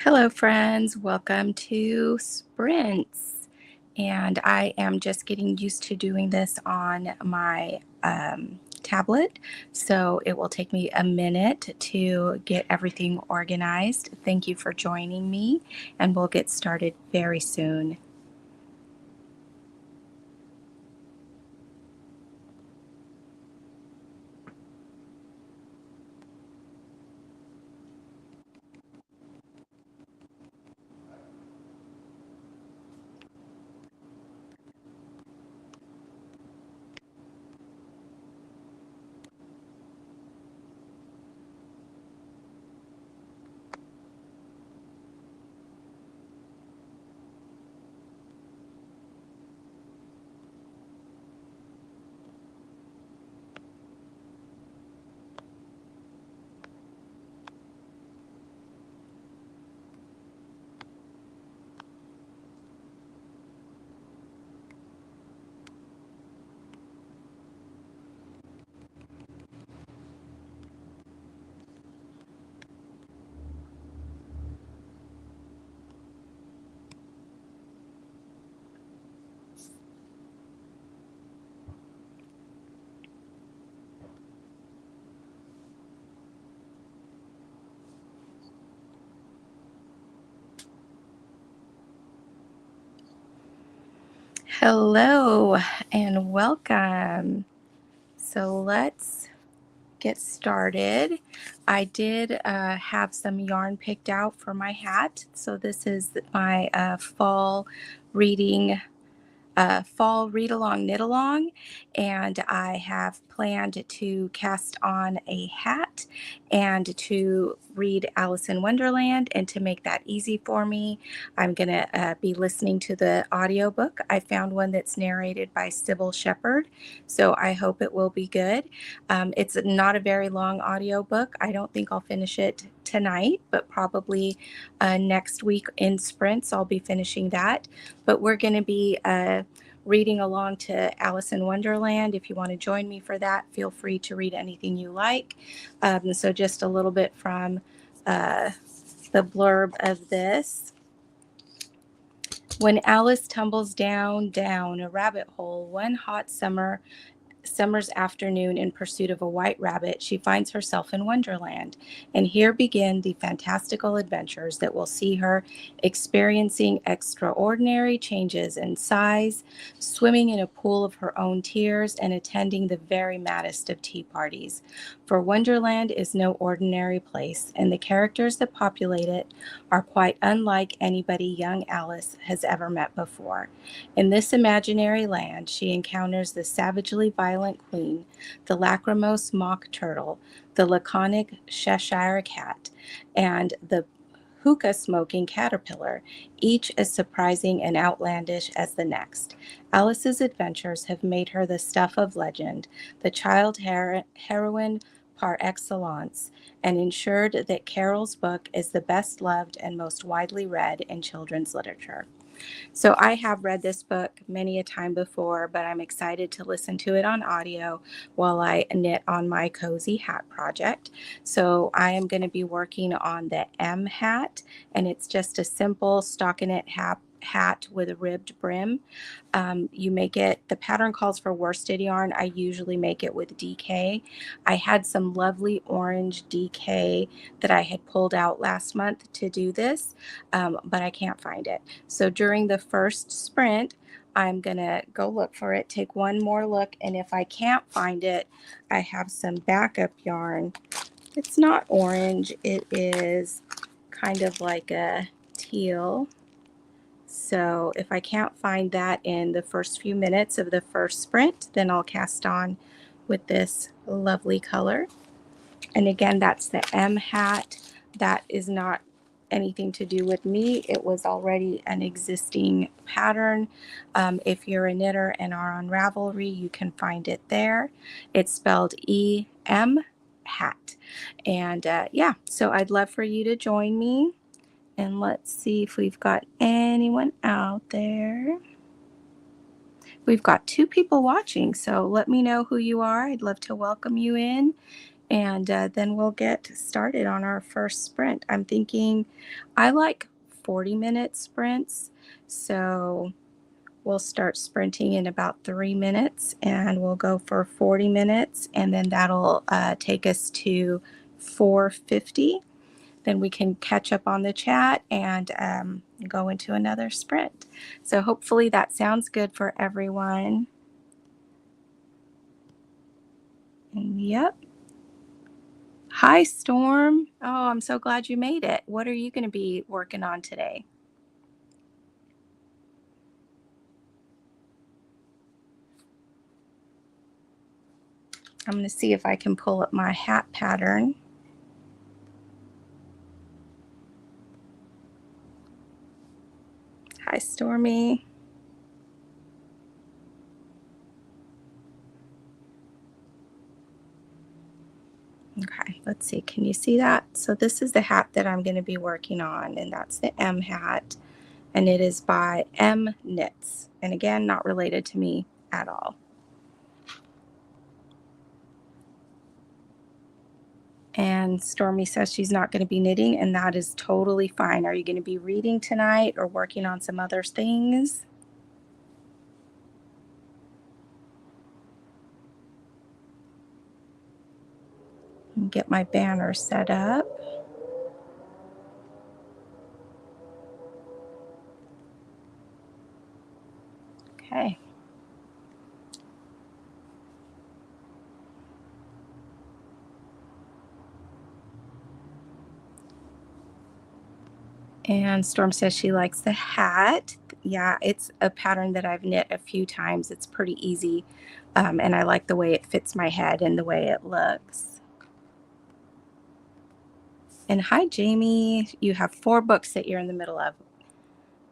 Hello, friends. Welcome to Sprints. And I am just getting used to doing this on my tablet. So it will take me a minute to get everything organized. Thank you for joining me, and we'll get started very soon. Hello and welcome. So let's get started. I did have some yarn picked out for my hat. So this is my fall read-along knit-along, and I have planned to cast on a hat and to read Alice in Wonderland. And to make that easy for me, I'm going to be listening to the audiobook. I found one that's narrated by Sybil Shepherd, so I hope it will be good. It's not a very long audiobook. I don't think I'll finish it tonight, but probably next week in sprints I'll be finishing that. But we're going to be reading along to Alice in Wonderland. If you want to join me for that, feel free to read anything you like. So just a little bit from the blurb of this. When Alice tumbles down a rabbit hole one hot summer's afternoon in pursuit of a white rabbit, she finds herself in Wonderland. And here begin the fantastical adventures that will see her experiencing extraordinary changes in size, swimming in a pool of her own tears, and attending the very maddest of tea parties. For Wonderland is no ordinary place, and the characters that populate it are quite unlike anybody young Alice has ever met before. In this imaginary land, she encounters the savagely violent queen, the lachrymose mock turtle, the laconic Cheshire cat, and the hookah-smoking caterpillar, each as surprising and outlandish as the next. Alice's adventures have made her the stuff of legend, the child heroine par excellence, and ensured that Carol's book is the best loved and most widely read in children's literature. So I have read this book many a time before, but I'm excited to listen to it on audio while I knit on my cozy hat project. So I am going to be working on the M hat, and it's just a simple stockinette hat with a ribbed brim. You make it, the pattern calls for worsted yarn. I usually make it with DK. I had some lovely orange DK that I had pulled out last month to do this, but I can't find it. So during the first sprint, I'm going to go look for it, take one more look, and if I can't find it, I have some backup yarn. It's not orange, it is kind of like a teal. So if I can't find that in the first few minutes of the first sprint, then I'll cast on with this lovely color. And again, that's the M hat. That is not anything to do with me. It was already an existing pattern. If you're a knitter and are on Ravelry, you can find it there. It's spelled E-M hat. And yeah, so I'd love for you to join me. And let's see if we've got anyone out there. We've got 2 people watching, so let me know who you are. I'd love to welcome you in. and then we'll get started on our first sprint. I'm thinking I like 40-minute sprints, so we'll start sprinting in about 3 minutes and we'll go for 40 minutes, and then that'll take us to 450. Then we can catch up on the chat and go into another sprint. So hopefully that sounds good for everyone. Yep. Hi, Storm. Oh, I'm so glad you made it. What are you going to be working on today? I'm going to see if I can pull up my hat pattern. Hi, Stormy. Okay, let's see. Can you see that? So this is the hat that I'm going to be working on, and that's the M hat, and it is by M Knits. And again, not related to me at all. And Stormy says she's not going to be knitting, and that is totally fine. Are you going to be reading tonight or working on some other things? Get my banner set up. Okay. And Storm says she likes the hat. Yeah, it's a pattern that I've knit a few times. It's pretty easy. And I like the way it fits my head and the way it looks. And hi, Jamie. You have 4 books that you're in the middle of.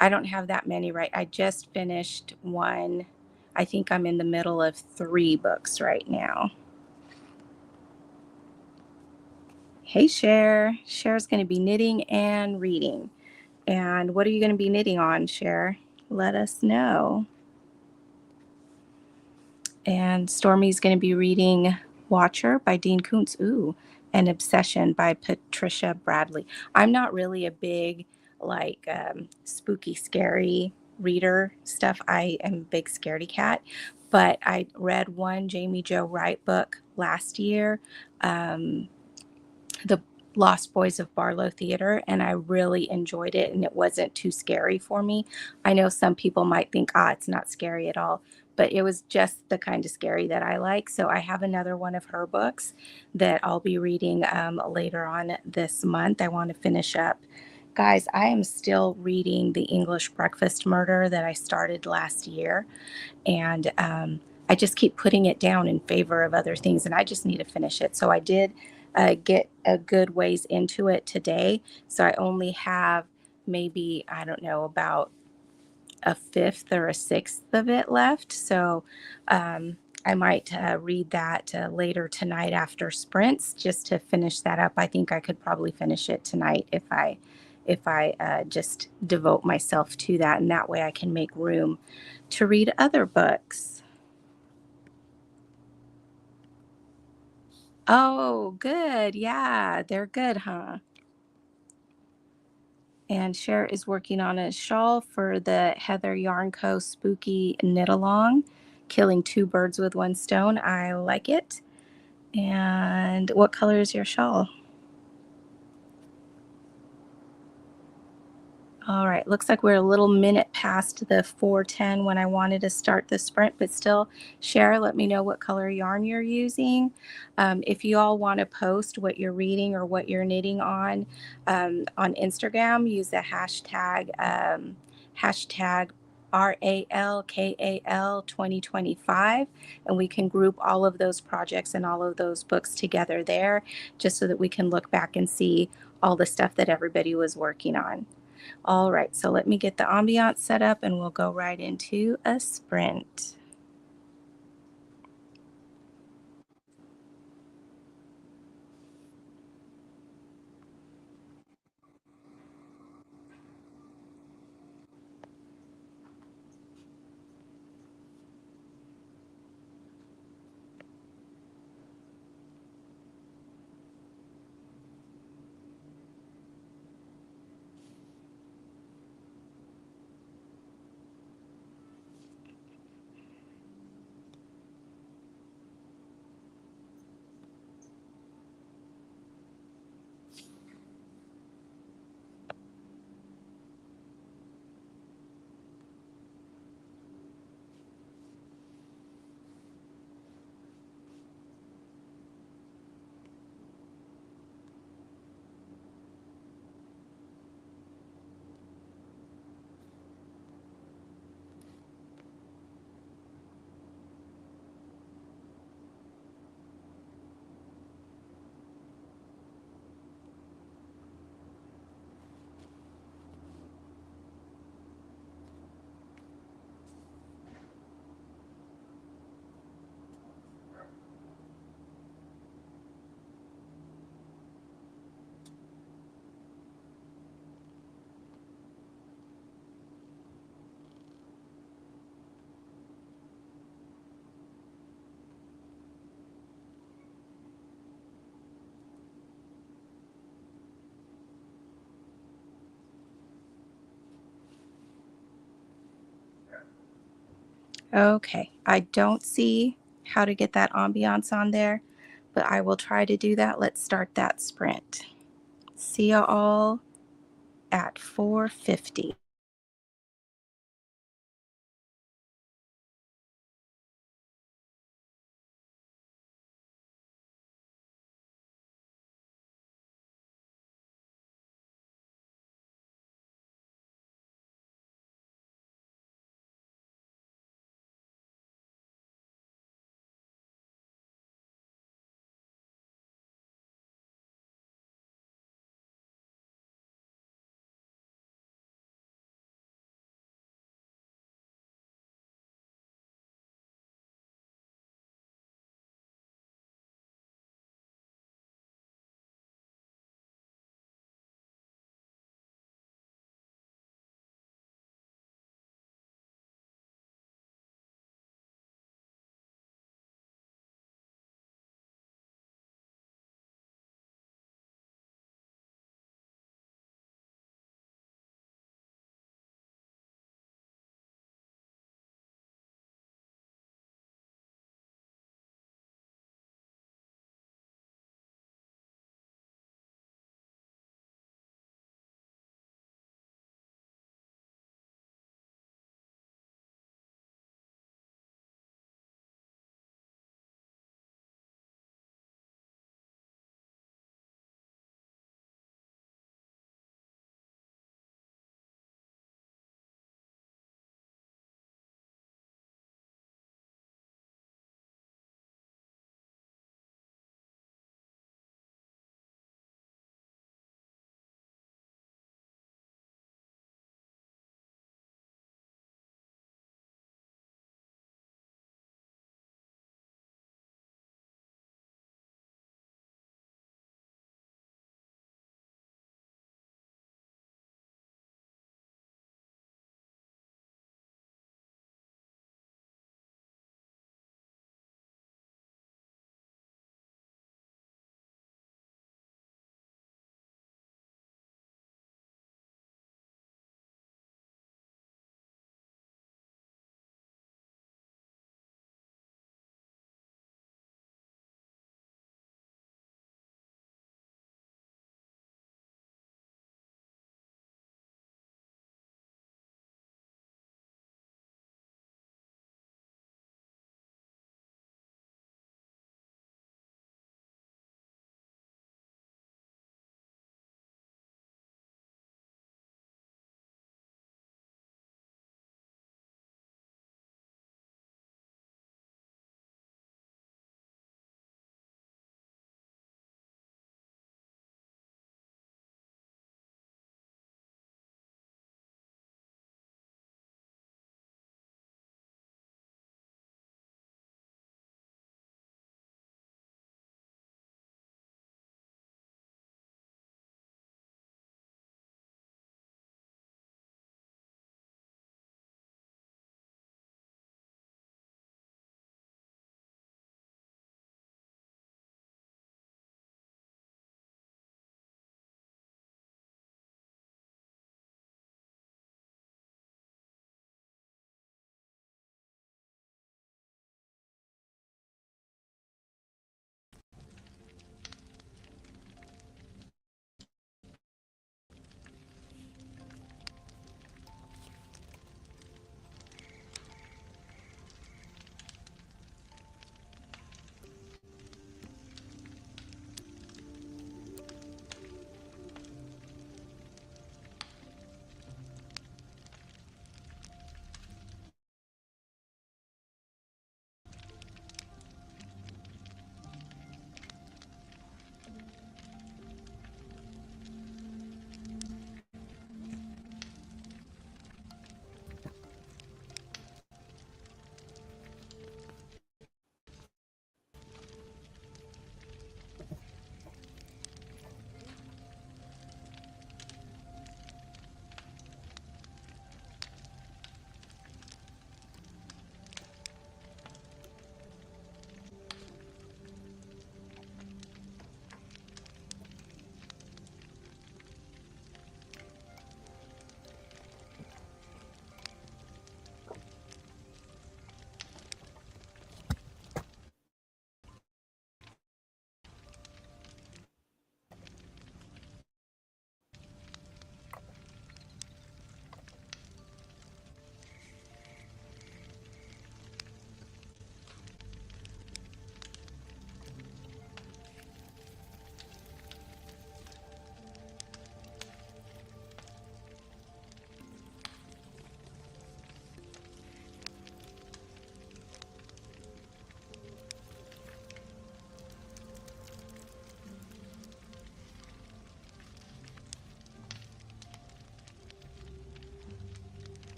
I don't have that many, right? I just finished one. I think I'm in the middle of 3 books right now. Hey, Cher. Cher's going to be knitting and reading. And what are you going to be knitting on, Cher? Let us know. And Stormy's going to be reading Watcher by Dean Koontz. Ooh, and Obsession by Patricia Bradley. I'm not really a big, like, spooky, scary reader stuff. I am a big scaredy cat. But I read one Jamie Jo Wright book last year, The Lost Boys of Barlow Theater, and I really enjoyed it, and it wasn't too scary for me. I know some people might think, it's not scary at all, but it was just the kind of scary that I like. So I have another one of her books that I'll be reading later on this month. I want to finish up. Guys, I am still reading The English Breakfast Murder that I started last year, and I just keep putting it down in favor of other things, and I just need to finish it. So I did get a good ways into it today. So I only have maybe, I don't know, about a fifth or a sixth of it left. So I might read that later tonight after sprints just to finish that up. I think I could probably finish it tonight if I just devote myself to that, and that way I can make room to read other books. Oh, good. Yeah, they're good, huh? And Cher is working on a shawl for the Heather Yarn Co. Spooky Knit Along, killing 2 birds with 1 stone. I like it. And what color is your shawl? All right, looks like we're a little minute past the 4:10 when I wanted to start the sprint, but still, Cher, let me know what color yarn you're using. If you all want to post what you're reading or what you're knitting on Instagram, use the hashtag RALKAL 2025, and we can group all of those projects and all of those books together there, just so that we can look back and see all the stuff that everybody was working on. All right, so let me get the ambiance set up and we'll go right into a sprint. Okay, I don't see how to get that ambiance on there, but I will try to do that. Let's start that sprint. See you all at 4:50.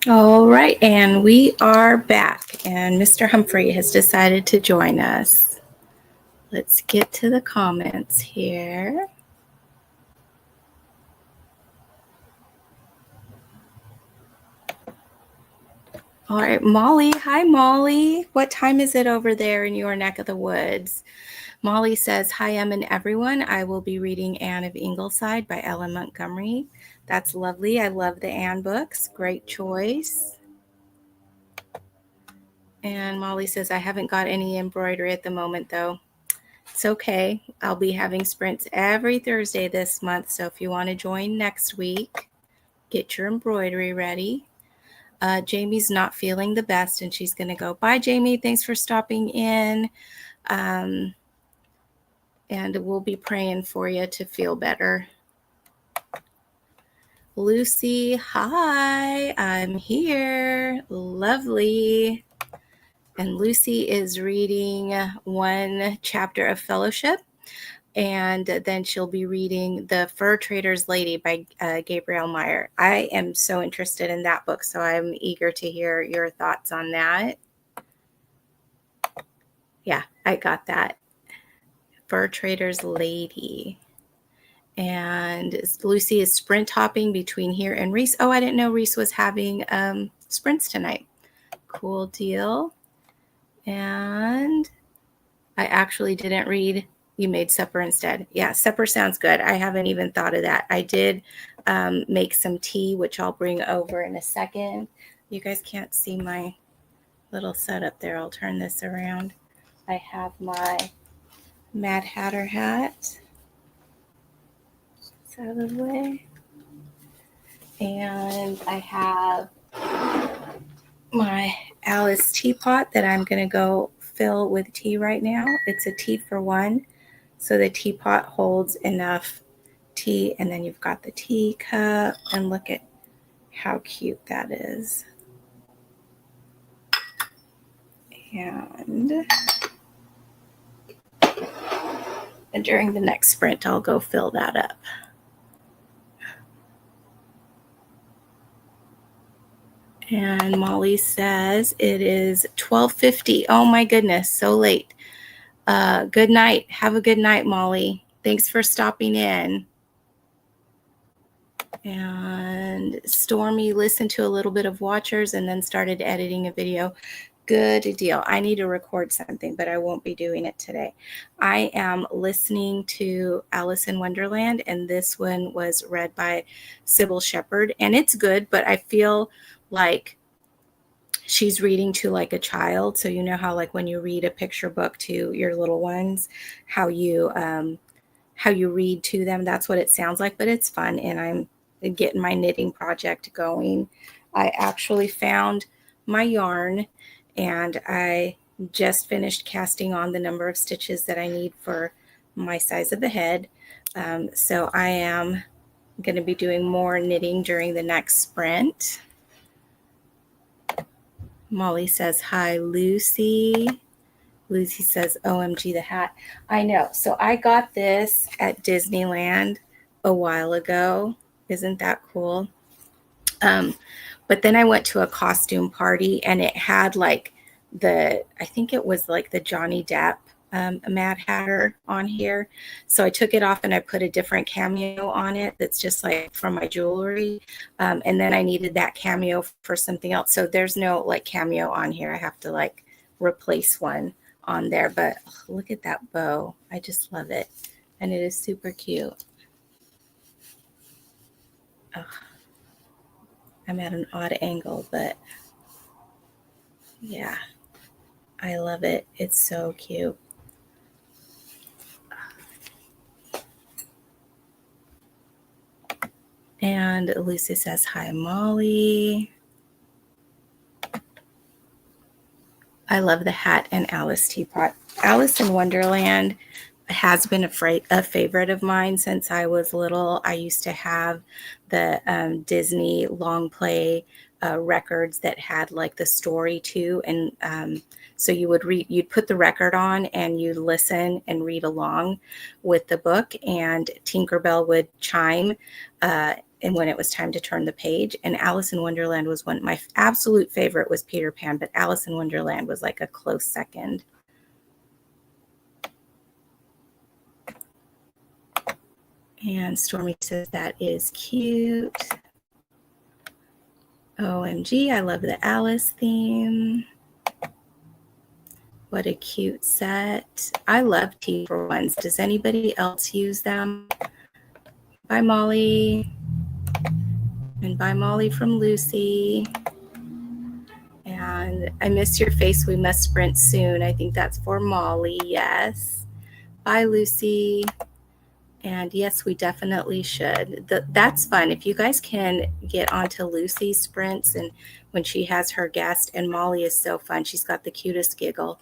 All right, and we are back, and Mr. Humphrey has decided to join us. Let's get to the comments here. All right, Molly. Hi, Molly. What time is it over there in your neck of the woods? Molly says, hi, Em and everyone. I will be reading Anne of Ingleside by Ellen Montgomery. That's lovely. I love the Anne books. Great choice. And Molly says, I haven't got any embroidery at the moment, though. It's okay. I'll be having sprints every Thursday this month. So if you want to join next week, get your embroidery ready. Jamie's not feeling the best, and she's going to go. Bye, Jamie. Thanks for stopping in. And we'll be praying for you to feel better. Lucy, hi. I'm here. Lovely. And Lucy is reading one chapter of Fellowship. And then she'll be reading The Fur Trader's Lady by Gabrielle Meyer. I am so interested in that book, so I'm eager to hear your thoughts on that. Yeah, I got that. Fur Trader's Lady. And Lucy is sprint hopping between here and Reese. Oh, I didn't know Reese was having sprints tonight. Cool deal. And I actually didn't read You Made Supper Instead. Yeah, supper sounds good. I haven't even thought of that. I did make some tea, which I'll bring over in a second. You guys can't see my little setup there. I'll turn this around. I have my Mad Hatter hat. It's out of the way. And I have my Alice teapot that I'm going to go fill with tea right now. It's a tea for one. So the teapot holds enough tea, and then you've got the teacup, and look at how cute that is. And during the next sprint, I'll go fill that up. And Molly says it is 12:50. Oh my goodness, so late. Good night. Have a good night, Molly. Thanks for stopping in. And Stormy listened to a little bit of Watchers and then started editing a video. Good deal. I need to record something, but I won't be doing it today. I am listening to Alice in Wonderland, and this one was read by Sybil Shepherd, and it's good, but I feel like she's reading to like a child. So you know how like when you read a picture book to your little ones, how you read to them, that's what it sounds like, but it's fun, and I'm getting my knitting project going. I actually found my yarn, and I just finished casting on the number of stitches that I need for my size of the head. So I am going to be doing more knitting during the next sprint. Molly says, hi, Lucy. Lucy says, OMG, the hat. I know. So I got this at Disneyland a while ago. Isn't that cool? But then I went to a costume party, and it had like I think it was like the Johnny Depp Mad Hatter on here. So I took it off and I put a different cameo on it that's just like from my jewelry. And then I needed that cameo for something else. So there's no like cameo on here. I have to like replace one on there. But look at that bow. I just love it. And it is super cute. Oh, I'm at an odd angle, but yeah, I love it. It's so cute. And Lucy says, hi, Molly. I love the hat and Alice teapot. Alice in Wonderland has been a favorite of mine since I was little. I used to have the Disney long play records that had like the story too, and so you'd put the record on and you'd listen and read along with the book, and Tinkerbell would chime and when it was time to turn the page. And Alice in Wonderland was one. My absolute favorite was Peter Pan, but Alice in Wonderland was like a close second. And Stormy says that is cute. OMG, I love the Alice theme. What a cute set. I love tea for ones. Does anybody else use them? Bye, Molly. And bye, Molly from Lucy. And I miss your face. We must sprint soon. I think that's for Molly. Yes. Bye, Lucy. And yes, we definitely should. That's fun. If you guys can get onto Lucy's sprints and when she has her guest, and Molly is so fun. She's got the cutest giggle.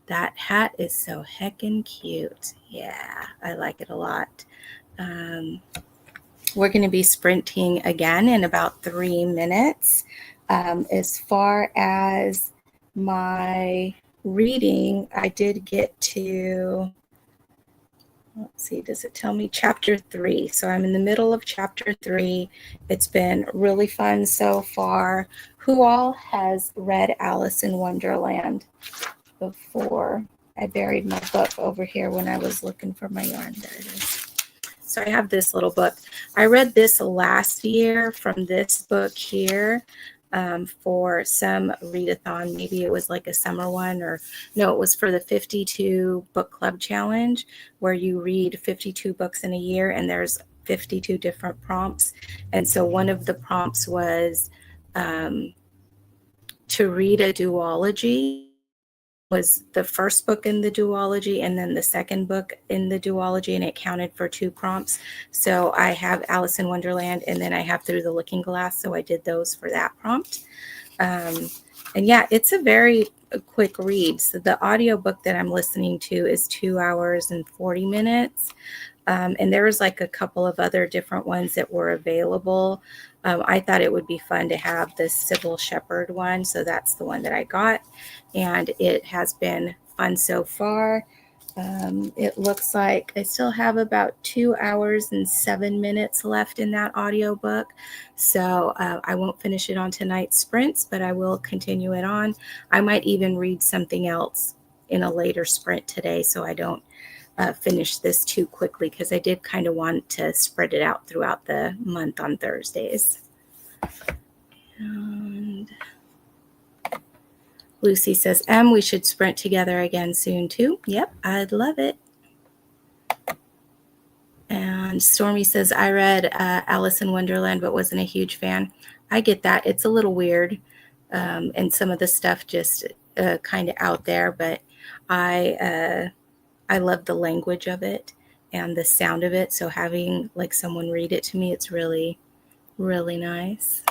That hat is so heckin' cute. Yeah, I like it a lot. We're going to be sprinting again in about 3 minutes. As far as my reading, I did get to, let's see, does it tell me chapter 3? So I'm in the middle of chapter 3. It's been really fun so far. Who all has read Alice in Wonderland before? I buried my book over here when I was looking for my yarn. There it is. So I have this little book. I read this last year from this book here for some readathon. Maybe it was like a summer one, or no, it was for the 52 book club challenge where you read 52 books in a year and there's 52 different prompts. And so one of the prompts was to read a duology. Was the first book in the duology and then the second book in the duology, and it counted for 2 prompts. So I have Alice in Wonderland and then I have Through the Looking Glass. So I did those for that prompt. And yeah, it's a very quick read. So the audiobook that I'm listening to is 2 hours and 40 minutes. And there was like a couple of other different ones that were available. I thought it would be fun to have the Sybil Shepherd one. So that's the one that I got. And it has been fun so far. It looks like I still have about 2 hours and 7 minutes left in that audiobook. So I won't finish it on tonight's sprints, but I will continue it on. I might even read something else in a later sprint today so I don't finish this too quickly, because I did kind of want to spread it out throughout the month on Thursdays. And Lucy says, we should sprint together again soon too. Yep, I'd love it. And Stormy says, I read Alice in Wonderland, but wasn't a huge fan. I get that. It's a little weird. And some of the stuff just kind of out there, but I love the language of it and the sound of it. So having like someone read it to me, it's really, really nice.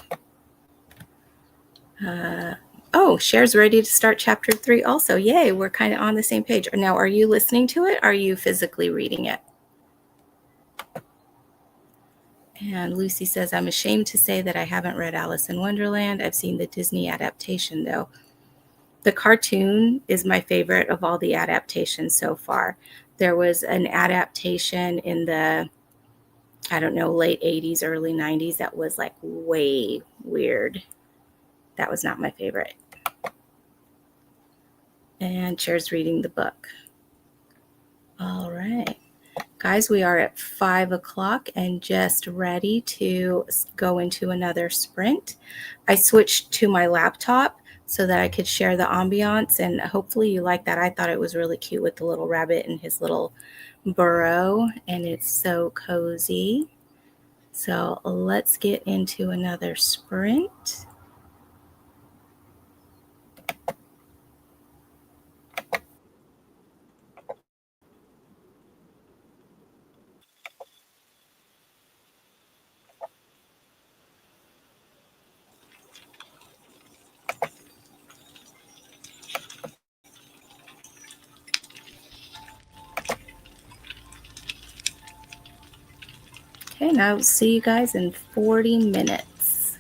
Cher's ready to start chapter 3 also. Yay, we're kind of on the same page. Now, are you listening to it? Or are you physically reading it? And Lucy says, I'm ashamed to say that I haven't read Alice in Wonderland. I've seen the Disney adaptation, though. The cartoon is my favorite of all the adaptations so far. There was an adaptation in the, I don't know, late 80s, early 90s that was like way weird. That was not my favorite. And Cher's reading the book. All right. Guys, we are at 5 o'clock and just ready to go into another sprint. I switched to my laptop so that I could share the ambiance, and hopefully you like that. I thought it was really cute with the little rabbit and his little burrow, and it's so cozy. So let's get into another sprint. Okay, now see you guys in 40 minutes.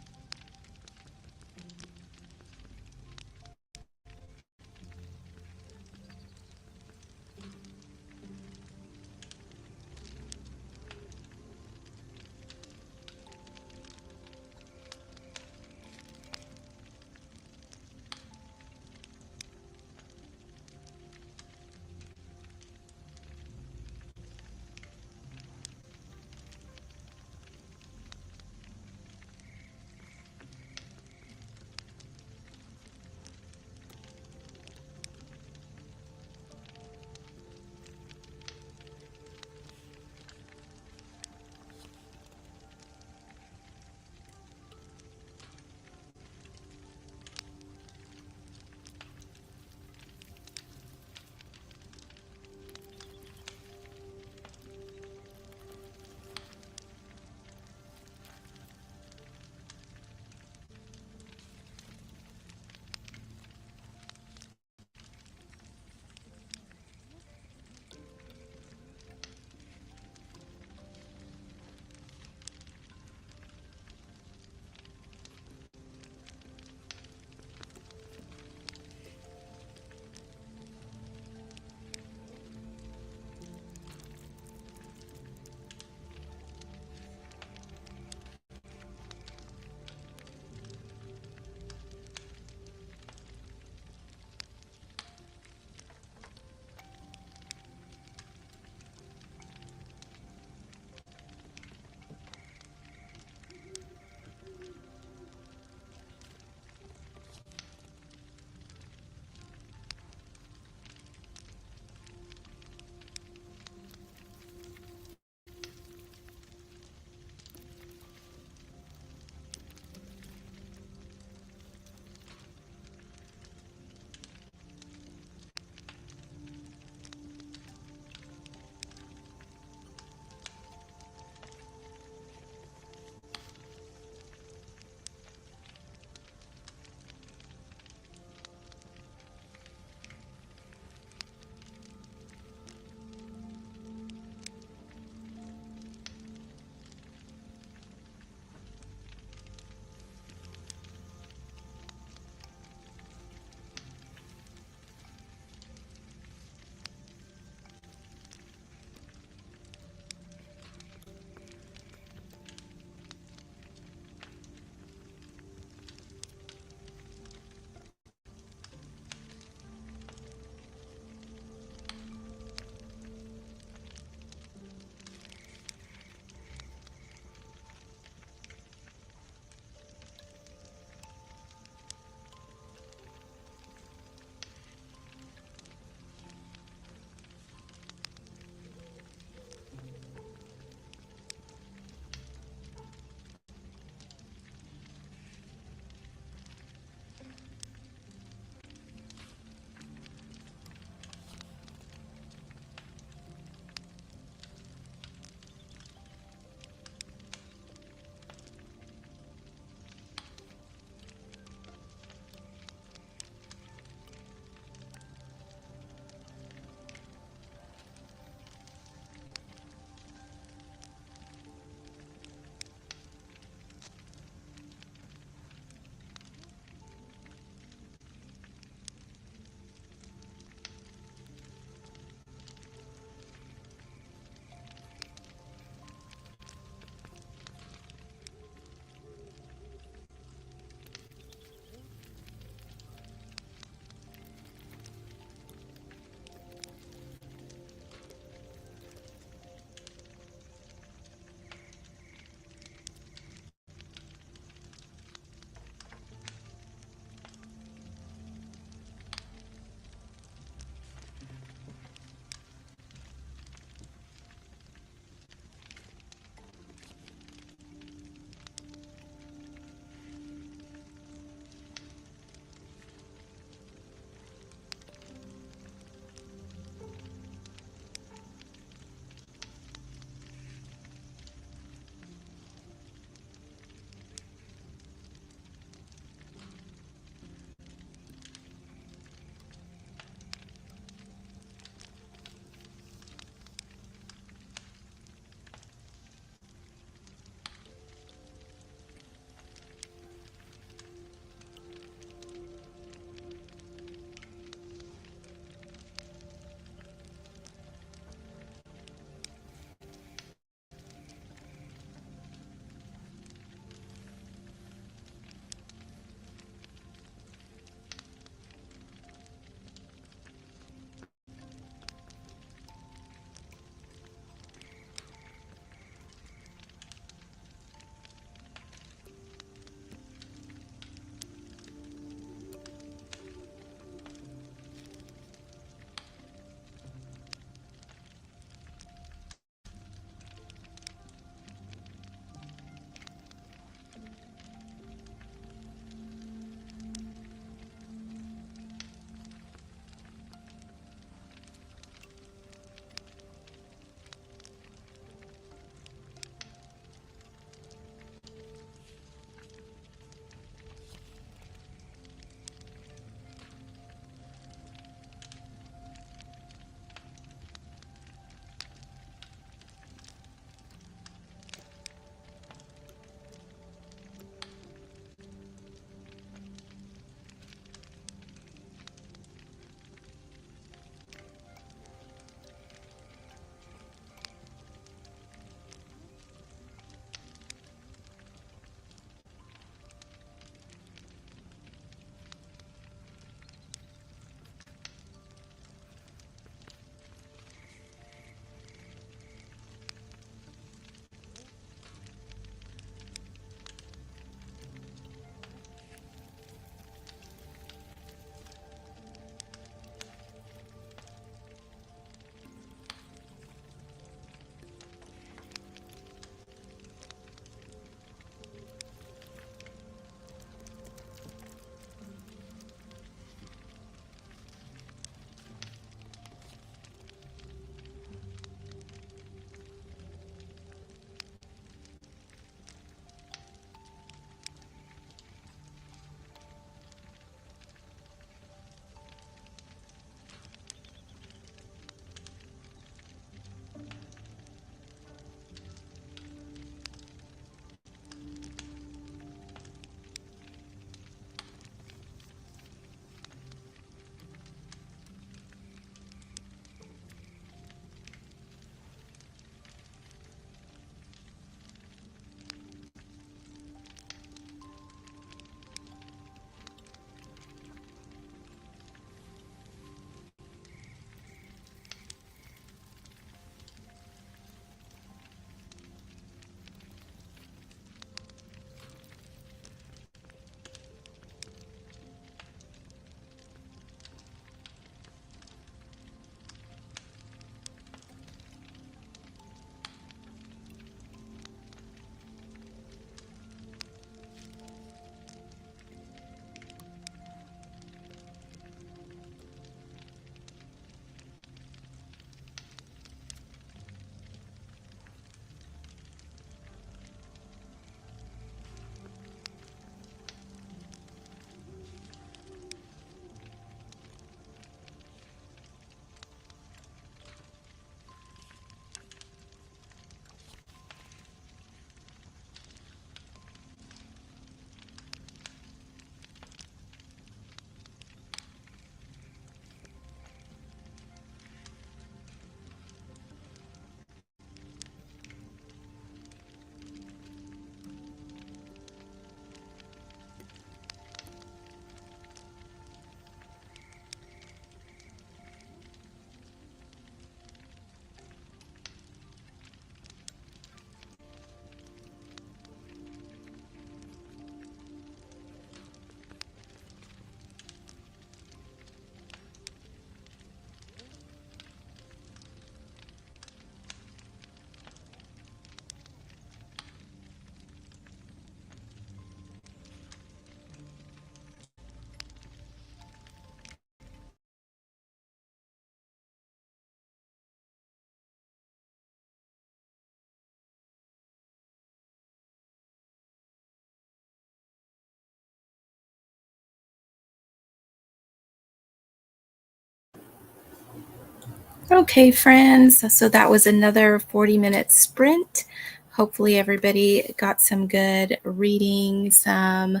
Okay, friends, so that was another 40-minute sprint. Hopefully everybody got some good reading, some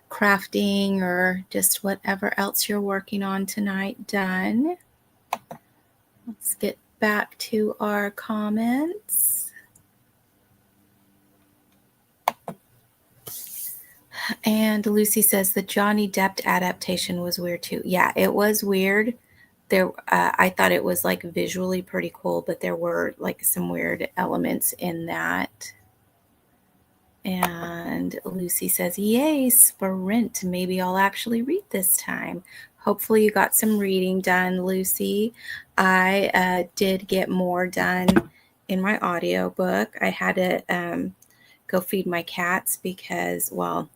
crafting, or just whatever else you're working on tonight done. Let's get back to our comments. And Lucy says the Johnny Depp adaptation was weird too. Yeah, it was weird. There, I thought it was like visually pretty cool, but there were like some weird elements in that. And Lucy says, yay, sprint. Maybe I'll actually read this time. Hopefully you got some reading done, Lucy. I did get more done in my audiobook. I had to go feed my cats because, well,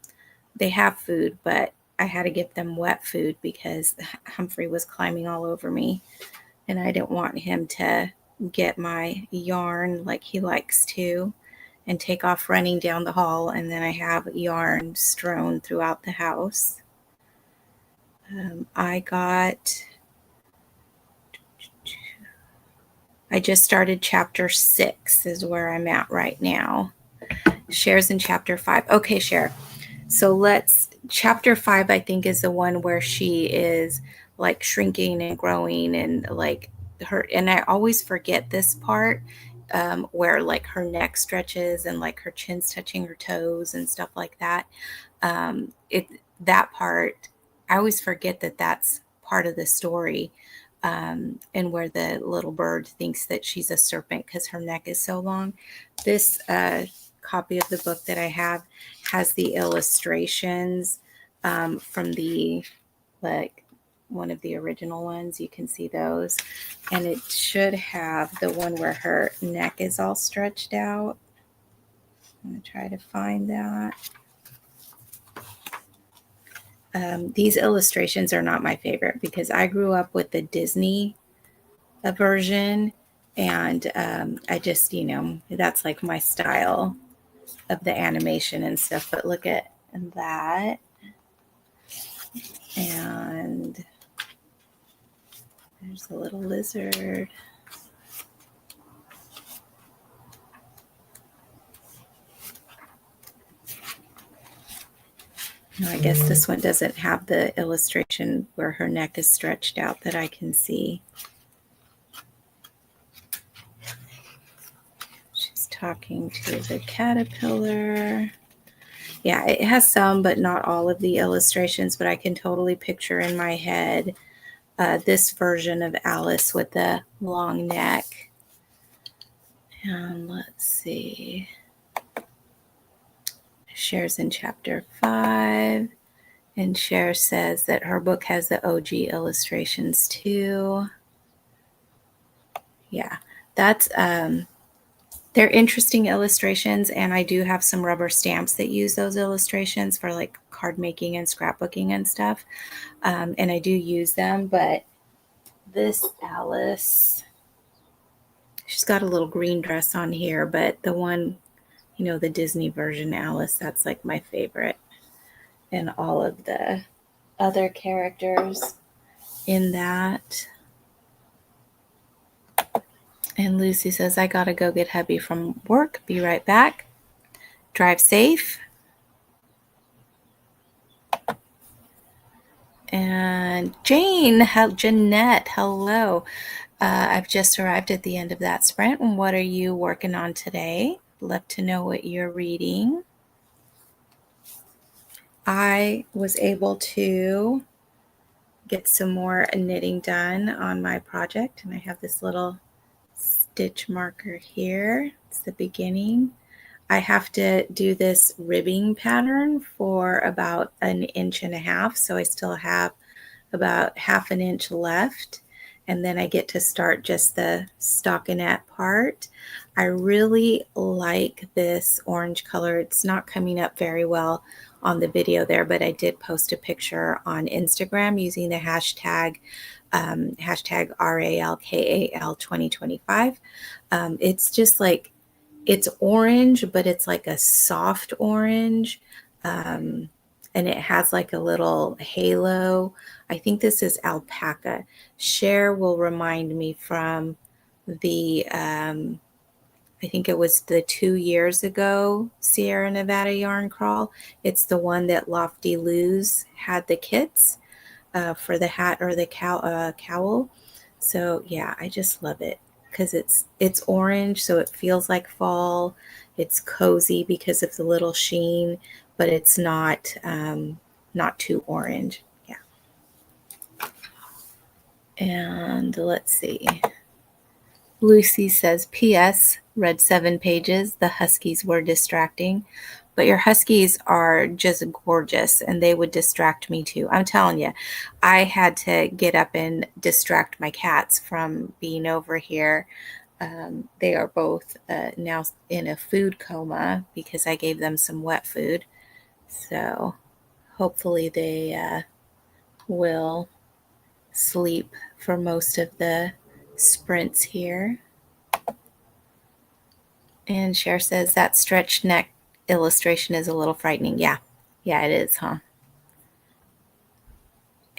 they have food, but I had to give them wet food because Humphrey was climbing all over me, and I didn't want him to get my yarn like he likes to and take off running down the hall, and then I have yarn strewn throughout the house. I just started chapter 6 is where I'm at right now. Cher's in chapter 5. Okay, Cher. So chapter 5, I think, is the one where she is like shrinking and growing and like and I always forget this part, where like her neck stretches and like her chin's touching her toes and stuff like that. That part, I always forget that that's part of the story, and where the little bird thinks that she's a serpent because her neck is so long. This copy of the book that I have has the illustrations from the like one of the original ones. You can see those, and it should have the one where her neck is all stretched out. I'm going to try to find that. These illustrations are not my favorite because I grew up with the Disney version, and I just, that's like my style of the animation and stuff. But look at that. And there's a little lizard. No, I guess this one doesn't have the illustration where her neck is stretched out that I can see. She's talking to the caterpillar. Yeah, it has some, but not all of the illustrations, but I can totally picture in my head this version of Alice with the long neck. And let's see. Cher's in chapter 5. And Cher says that her book has the OG illustrations too. Yeah, that's they're interesting illustrations, and I do have some rubber stamps that use those illustrations for like card making and scrapbooking and stuff. And I do use them, but this Alice, she's got a little green dress on here, but the one, the Disney version Alice, that's like my favorite. And all of the other characters in that. And Lucy says, I gotta go get hubby from work. Be right back. Drive safe. And Jeanette, hello. I've just arrived at the end of that sprint. And what are you working on today? Love to know what you're reading. I was able to get some more knitting done on my project, and I have this little stitch marker here. It's the beginning. I have to do this ribbing pattern for about 1.5 inches, so I still have about 1/2 inch left, and then I get to start just the stockinette part. I really like this orange color. It's not coming up very well on the video there, but I did post a picture on Instagram using the hashtag RALKAL 2025. It's just like, it's orange, but it's like a soft orange. And it has like a little halo. I think this is alpaca. Cher will remind me from the, I think it was the 2 years ago Sierra Nevada yarn crawl. It's the one that Lofty Lou's had the kits for the hat or the cowl. So yeah, I just love it because it's orange, so it feels like fall. It's cozy because of the little sheen, but it's not too orange. Yeah. And let's see. Lucy says, P.S. Read 7 pages. The Huskies were distracting. But your Huskies are just gorgeous and they would distract me too. I'm telling you, I had to get up and distract my cats from being over here. They are both now in a food coma because I gave them some wet food. So hopefully they will sleep for most of the sprints here. And Cher says that stretched neck illustration is a little frightening. Yeah, it is, huh?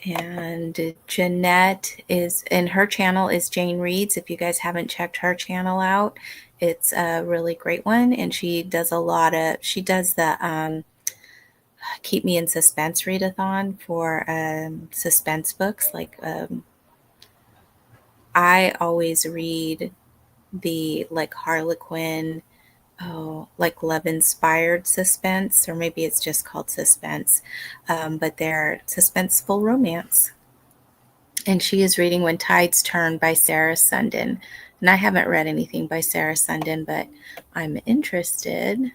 And Jeanette is, and her channel is Jane Reads. If you guys haven't checked her channel out, it's a really great one. And she does the Keep Me in Suspense readathon for suspense books. Like I always read the like Harlequin, like love inspired suspense, or maybe it's just called suspense, but they're suspenseful romance. And she is reading When Tides Turn by Sarah Sundin. And I haven't read anything by Sarah Sundin, but I'm interested.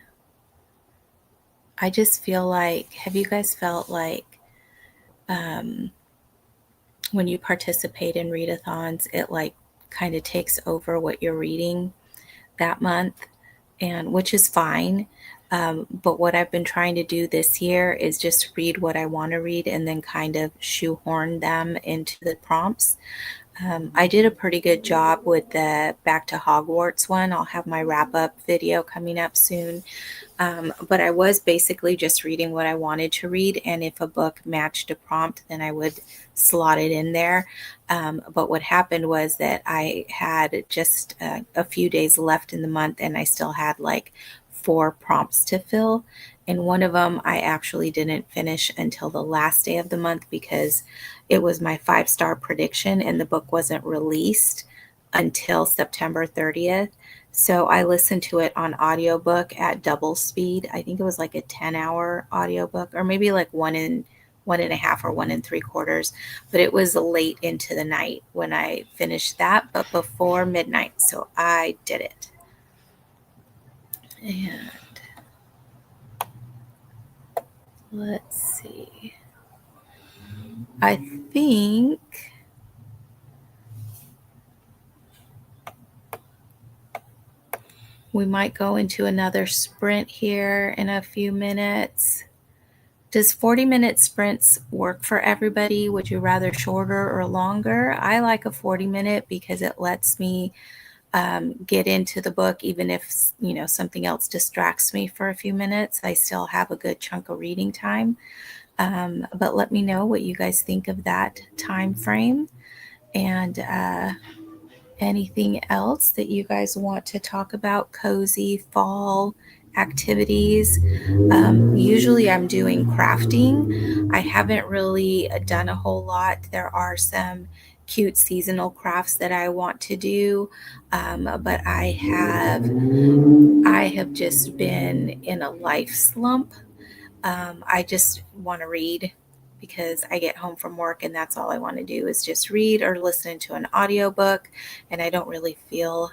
I just feel like, have you guys felt like when you participate in readathons, it like kind of takes over what you're reading that month? And which is fine. But what I've been trying to do this year is just read what I want to read and then kind of shoehorn them into the prompts. I did a pretty good job with the Back to Hogwarts one. I'll have my wrap up video coming up soon. But I was basically just reading what I wanted to read, and if a book matched a prompt, then I would slot it in there. But what happened was that I had just a few days left in the month, and I still had like 4 prompts to fill. And one of them I actually didn't finish until the last day of the month because it was my 5-star prediction, and the book wasn't released until September 30th. So I listened to it on audiobook at double speed. I think it was like a 10-hour audiobook, or maybe like 1.5 or 1 3/4. But it was late into the night when I finished that, but before midnight. So I did it. And let's see. I think we might go into another sprint here in a few minutes. Does 40-minute sprints work for everybody? Would you rather shorter or longer? I like a 40-minute because it lets me get into the book, even if something else distracts me for a few minutes. I still have a good chunk of reading time. But let me know what you guys think of that time frame, and anything else that you guys want to talk about, cozy fall activities. Usually I'm doing crafting. I haven't really done a whole lot. There are some cute seasonal crafts that I want to do, but I have just been in a life slump. I just want to read because I get home from work and that's all I want to do is just read or listen to an audiobook, and I don't really feel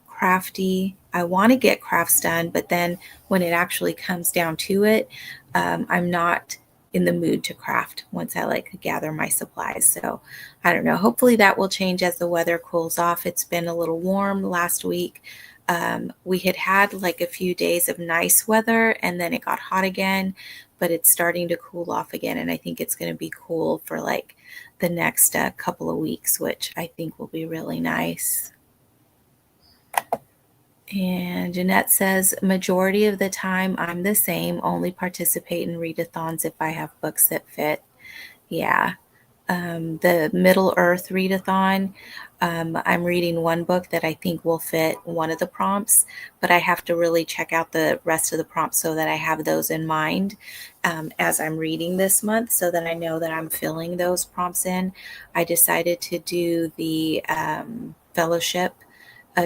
crafty. I want to get crafts done, but then when it actually comes down to it, I'm not in the mood to craft once I like gather my supplies. So I don't know. Hopefully that will change as the weather cools off. It's been a little warm last week. We had like a few days of nice weather and then it got hot again, but it's starting to cool off again. And I think it's going to be cool for like the next couple of weeks, which I think will be really nice. And Jeanette says, majority of the time I'm the same, only participate in readathons if I have books that fit. Yeah. the Middle Earth readathon. I'm reading one book that I think will fit one of the prompts, but I have to really check out the rest of the prompts so that I have those in mind as I'm reading this month so that I know that I'm filling those prompts in. I decided to do the fellowship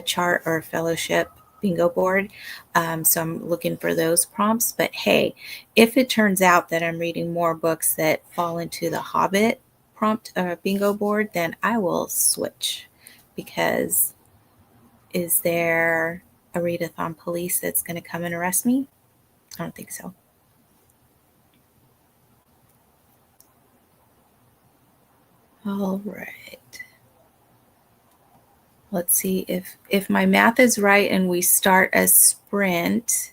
chart or fellowship bingo board. So I'm looking for those prompts. But hey, if it turns out that I'm reading more books that fall into the Hobbit prompt bingo board, then I will switch because is there a readathon police that's going to come and arrest me? I don't think so. All right. Let's see if my math is right and we start a sprint.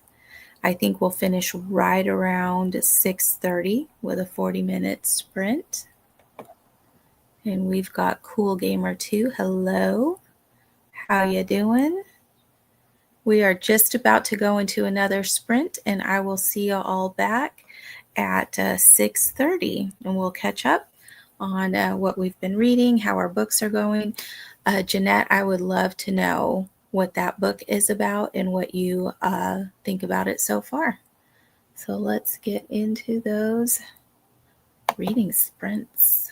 I think we'll finish right around 6:30 with a 40-minute sprint. And we've got Cool Gamer 2. Hello. How you doing? We are just about to go into another sprint and I will see you all back at 6:30 and we'll catch up on what we've been reading, how our books are going. Jeanette, I would love to know what that book is about and what you think about it so far. So let's get into those reading sprints.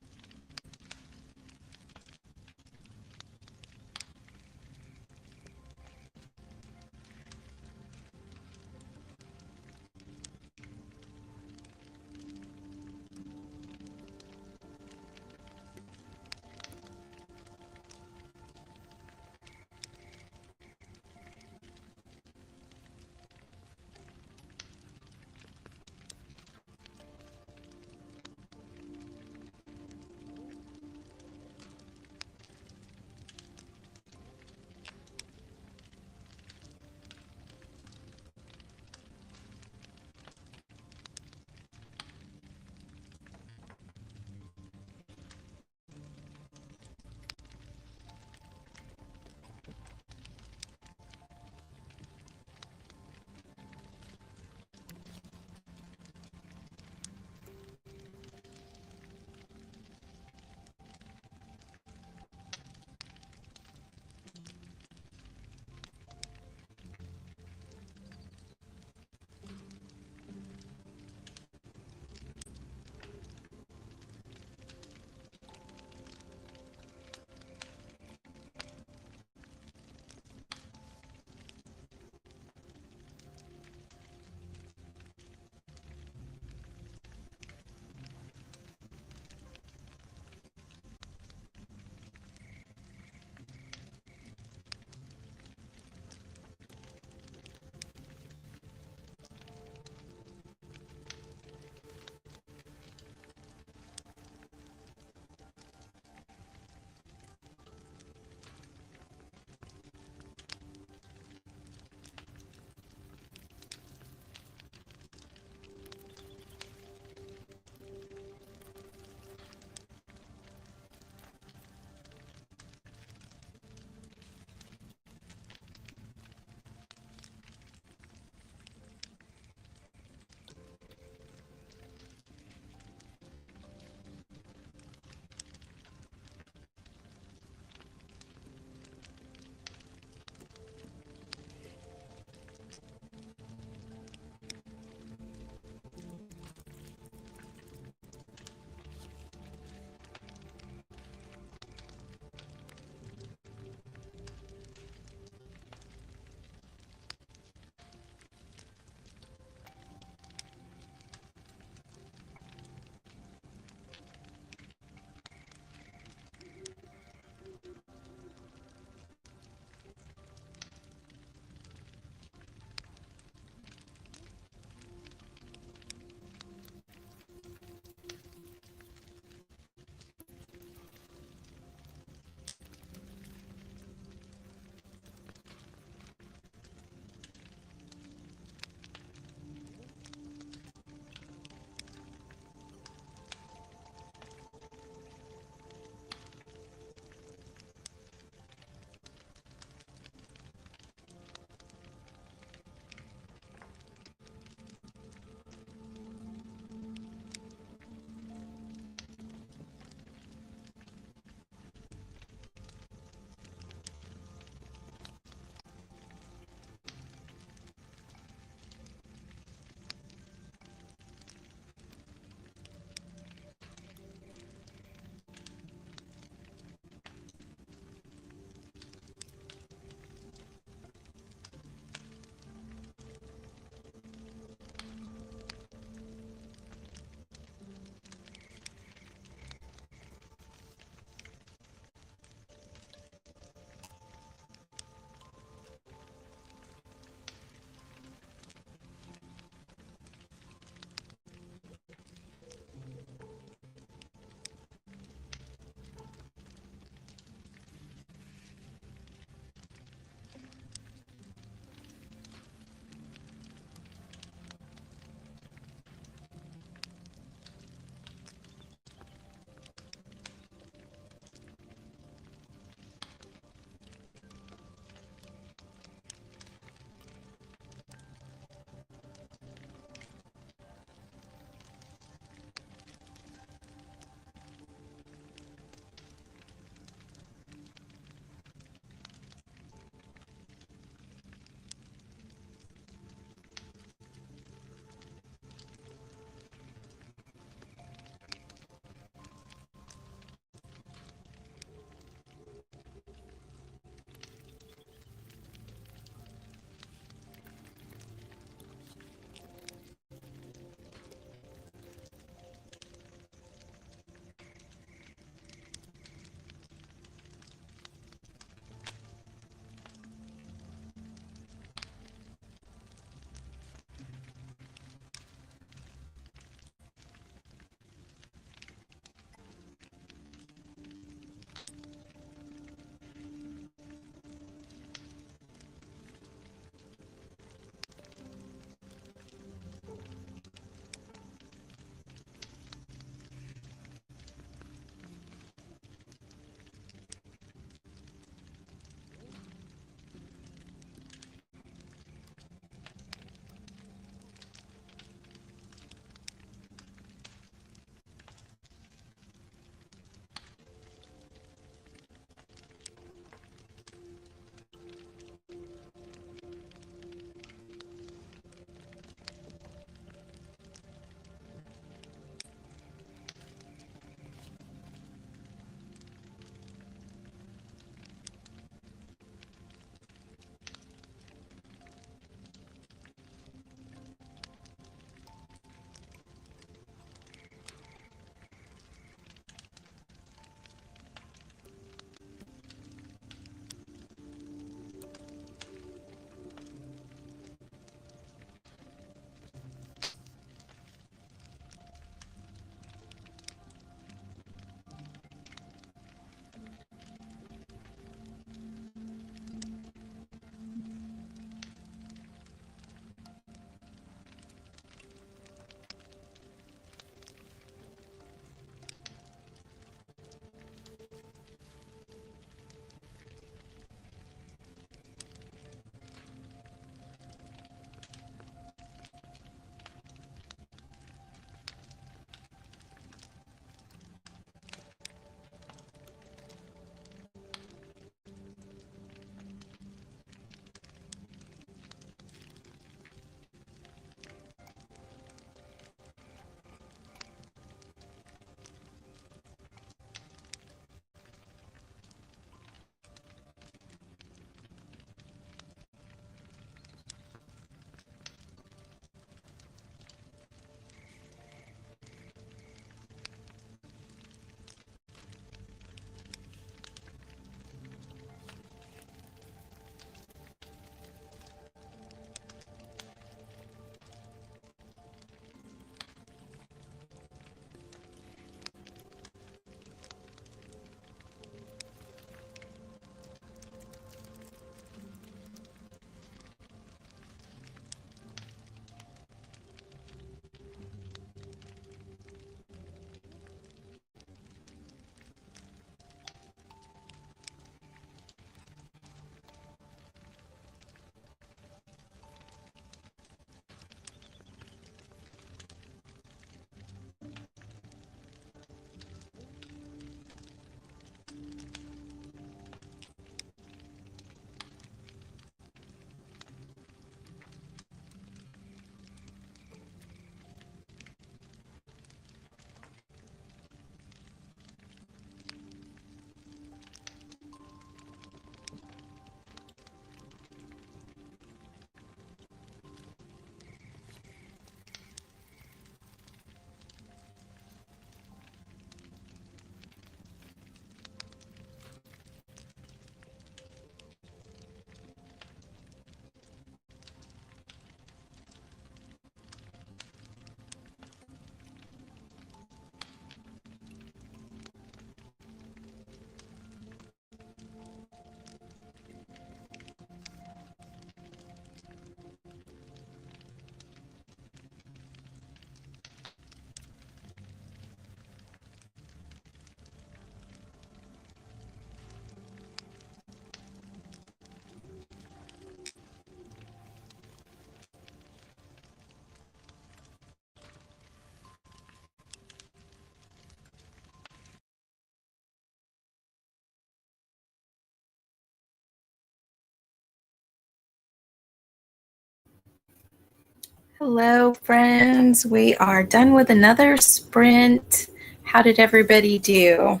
Hello, friends. We are done with another sprint. How did everybody do?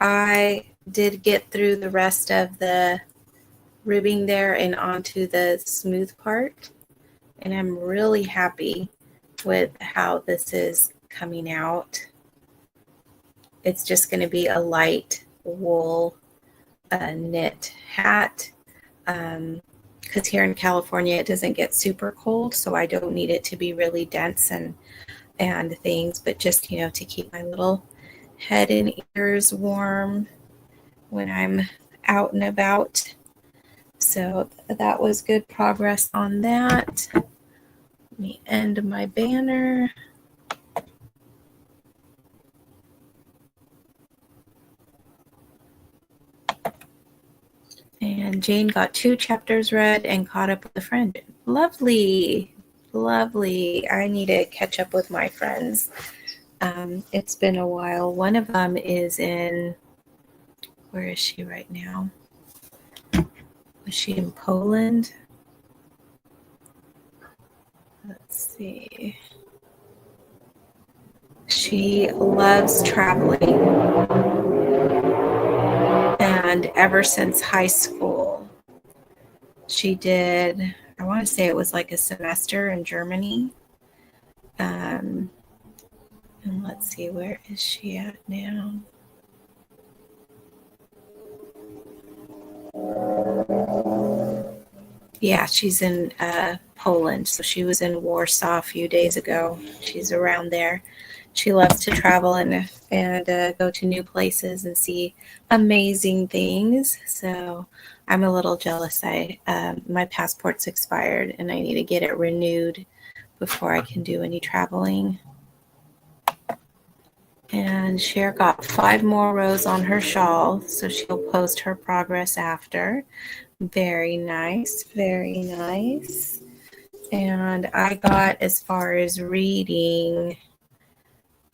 I did get through the rest of the ribbing there and onto the smooth part, and I'm really happy with how this is coming out. It's just going to be a light wool knit hat. Because here in California it doesn't get super cold, so I don't need it to be really dense and things, but just to keep my little head and ears warm when I'm out and about. So that was good progress on that. Let me end my banner. And Jane got 2 chapters read and caught up with a friend. Lovely. Lovely. I need to catch up with my friends. It's been a while. One of them is in, where is she right now? Was she in Poland? Let's see. She loves traveling. And ever since high school, she did, I want to say it was like a semester in Germany. And let's see, where is she at now? Yeah, she's in Poland. So she was in Warsaw a few days ago. She's around there. She loves to travel and go to new places and see amazing things. So I'm a little jealous. My passport's expired and I need to get it renewed before I can do any traveling. And Cher got 5 more rows on her shawl, so she'll post her progress after. Very nice, very nice. And I got, as far as reading,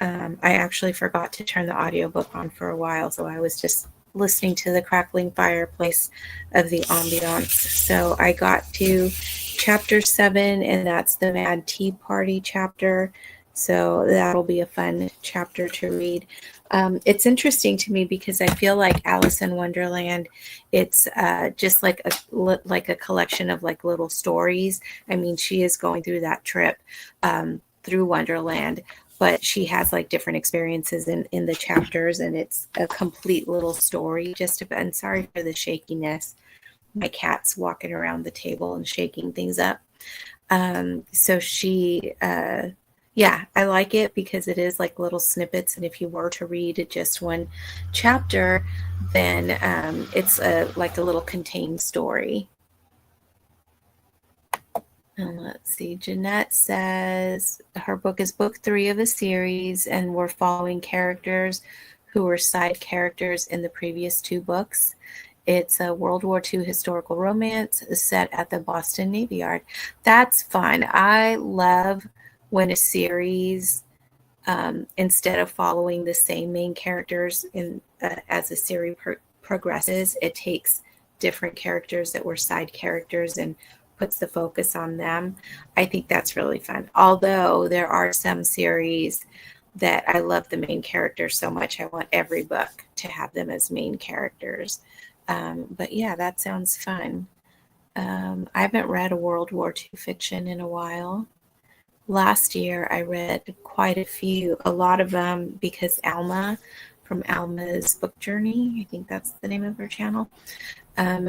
I actually forgot to turn the audiobook on for a while, so I was just listening to the crackling fireplace of the ambiance. So I got to chapter 7, and that's the Mad Tea Party chapter. So that'll be a fun chapter to read. It's interesting to me because I feel like Alice in Wonderland, it's just like a collection of like little stories. I mean, she is going through that trip through Wonderland, but she has like different experiences in the chapters, and it's a complete little story. And sorry for the shakiness. My cat's walking around the table and shaking things up. So she, yeah, I like it because it is like little snippets. And if you were to read just one chapter, then it's like a little contained story. And let's see, Jeanette says her book is book 3 of a series, and we're following characters who were side characters in the previous 2 books. It's a World War II historical romance set at the Boston Navy Yard. That's fun. I love when a series, instead of following the same main characters as the series progresses, it takes different characters that were side characters and puts the focus on them. I think that's really fun. Although there are some series that I love the main characters so much, I want every book to have them as main characters. But yeah, that sounds fun. I haven't read a World War II fiction in a while. Last year I read quite a lot of them, because Alma from Alma's Book Journey, I think that's the name of her channel,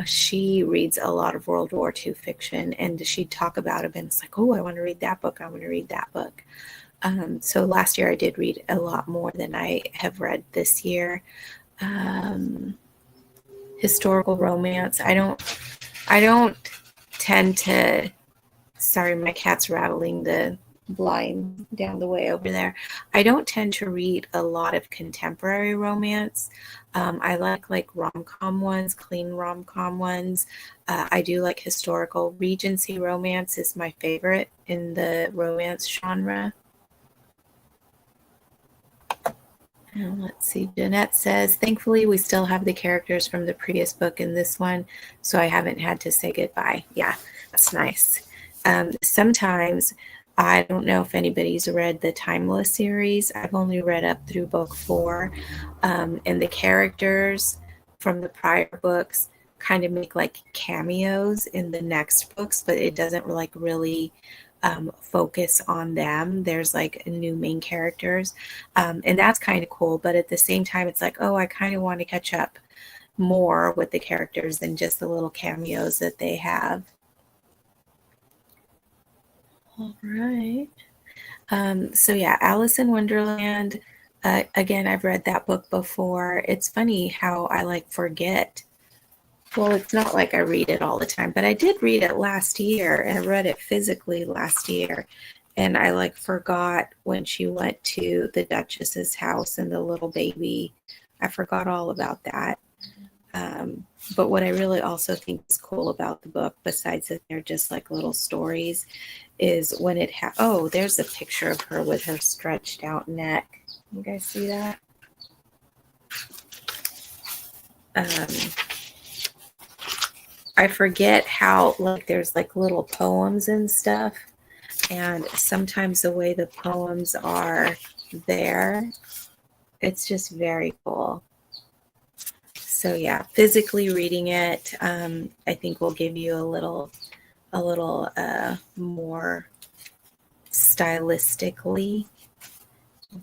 she reads a lot of World War II fiction, and she'd talk about it, and it's like, oh, I want to read that book. I want to read that book. So last year I did read a lot more than I have read this year. Historical romance. I don't tend to, sorry, my cat's rattling the blind down the way over there. I don't tend to read a lot of contemporary romance. I like rom-com ones, clean rom-com ones. I do like historical. Regency romance is my favorite in the romance genre. And let's see, Jeanette says, thankfully we still have the characters from the previous book in this one, so I haven't had to say goodbye. Yeah, that's nice. Sometimes, I don't know if anybody's read the Timeless series. I've only read up through book 4, and the characters from the prior books kind of make like cameos in the next books, but it doesn't like really focus on them. There's like new main characters, and that's kind of cool. But at the same time, it's like, oh, I kind of want to catch up more with the characters than just the little cameos that they have. All right. So yeah, Alice in Wonderland. Again, I've read that book before. It's funny how I like forget. Well, it's not like I read it all the time, but I did read it last year, and I read it physically last year. And I like forgot when she went to the Duchess's house and the little baby. I forgot all about that. But what I really also think is cool about the book, besides that they're just like little stories, is when it oh, there's a picture of her with her stretched out neck. You guys see that? I forget how like there's like little poems and stuff, and sometimes the way the poems are there, it's just very cool. So yeah, physically reading it, I think will give you a little more stylistically,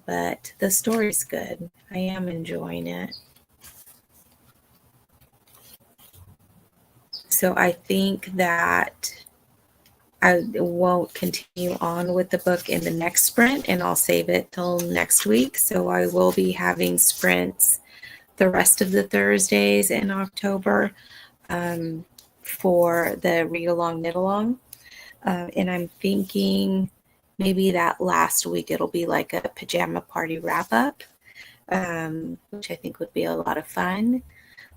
but the story's good. I am enjoying it. So I think that I won't continue on with the book in the next sprint, and I'll save it till next week. So I will be having sprints the rest of the Thursdays in October, for the read along, knit along. And I'm thinking maybe that last week it'll be like a pajama party wrap up, which I think would be a lot of fun.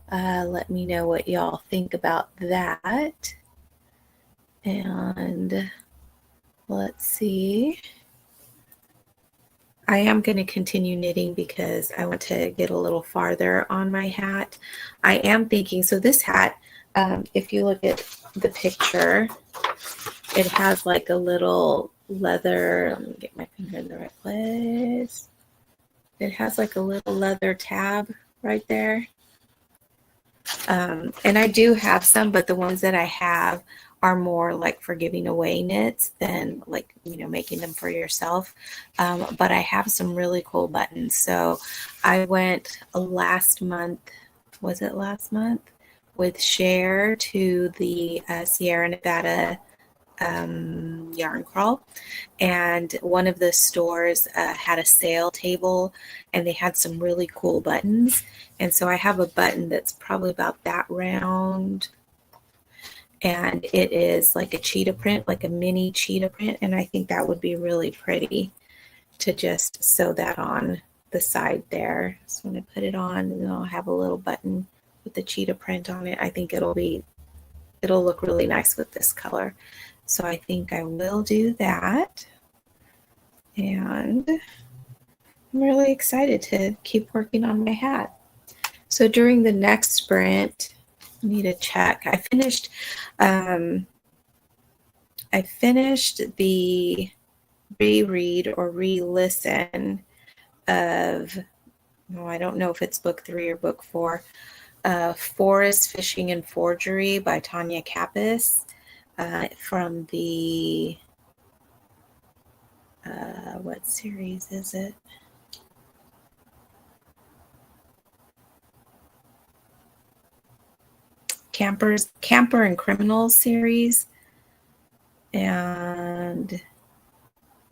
Let me know what y'all think about that. And let's see. I am going to continue knitting because I want to get a little farther on my hat. I am thinking, so this hat, if you look at the picture, it has like a little leather, let me get my finger in the right place. It has like a little leather tab right there. And I do have some, but the ones that I have are more like for giving away knits than like, you know, making them for yourself. But I have some really cool buttons. So I went last month, was it last month? With Cher to the Sierra Nevada yarn crawl, and one of the stores had a sale table, and they had some really cool buttons. And so I have a button that's probably about that round, and it is like a cheetah print, like a mini cheetah print, and I think that would be really pretty to just sew that on the side there. So I'm going to put it on, and then I'll have a little button with the cheetah print on it. I think it'll look really nice with this color. So I think I will do that. And I'm really excited to keep working on my hat. So during the next sprint, I need to check. I finished the reread or re-listen of, oh, I don't know if it's book 3 or book 4, Forest Fishing and Forgery by Tanya Kappas, from the what series is it? Camper and Criminals series, and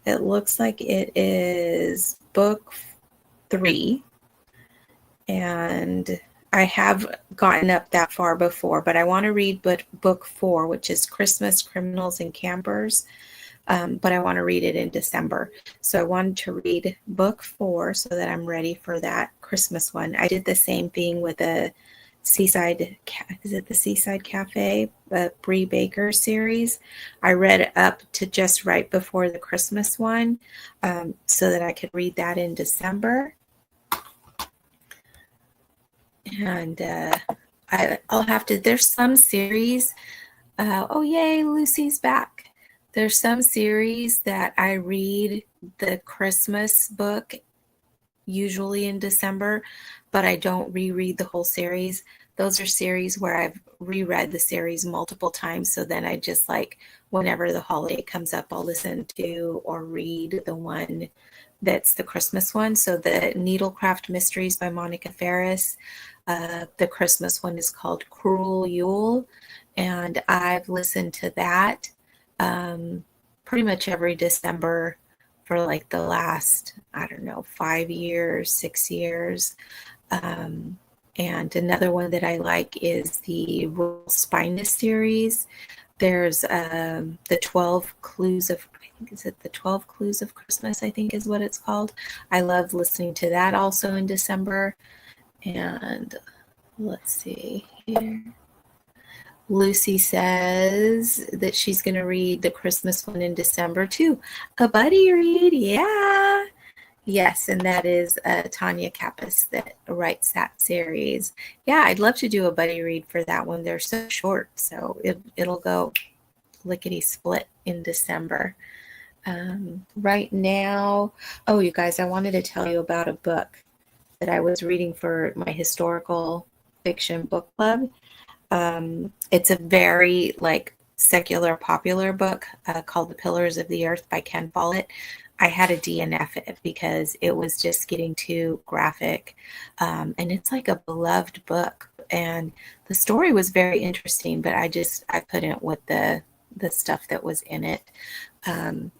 it looks like it is book 3, and I have gotten up that far before, but I want to read book 4, which is Christmas, Criminals, and Campers. But I want to read it in December. So I wanted to read book 4 so that I'm ready for that Christmas one. I did the same thing with the Seaside Cafe, Brie Baker series. I read up to just right before the Christmas one, so that I could read that in December. And I'll have to, there's some series. Oh, yay, Lucy's back. There's some series that I read the Christmas book usually in December, but I don't reread the whole series. Those are series where I've reread the series multiple times. So then I just like, whenever the holiday comes up, I'll listen to or read the one that's the Christmas one. So the Needlecraft Mysteries by Monica Ferris. The Christmas one is called Cruel Yule, and I've listened to that um, pretty much every December for like the last, I don't know, 5 years, 6 years. Um, and another one that I like is the Royal Spinus series. There's the 12 Clues of, I think, is it the 12 Clues of Christmas, I think is what it's called. I love listening to that also in December. And let's see here. Lucy says that she's going to read the Christmas one in December too. A buddy read, yeah. Yes, and that is Tanya Kappas that writes that series. Yeah, I'd love to do a buddy read for that one. They're so short, so it'll go lickety split in December. Right now, oh, you guys, I wanted to tell you about a book that I was reading for my historical fiction book club. It's a very like secular popular book called The Pillars of the Earth by Ken Follett. I had a DNF it because it was just getting too graphic. And it's like a beloved book. And the story was very interesting, but I couldn't with the stuff that was in it.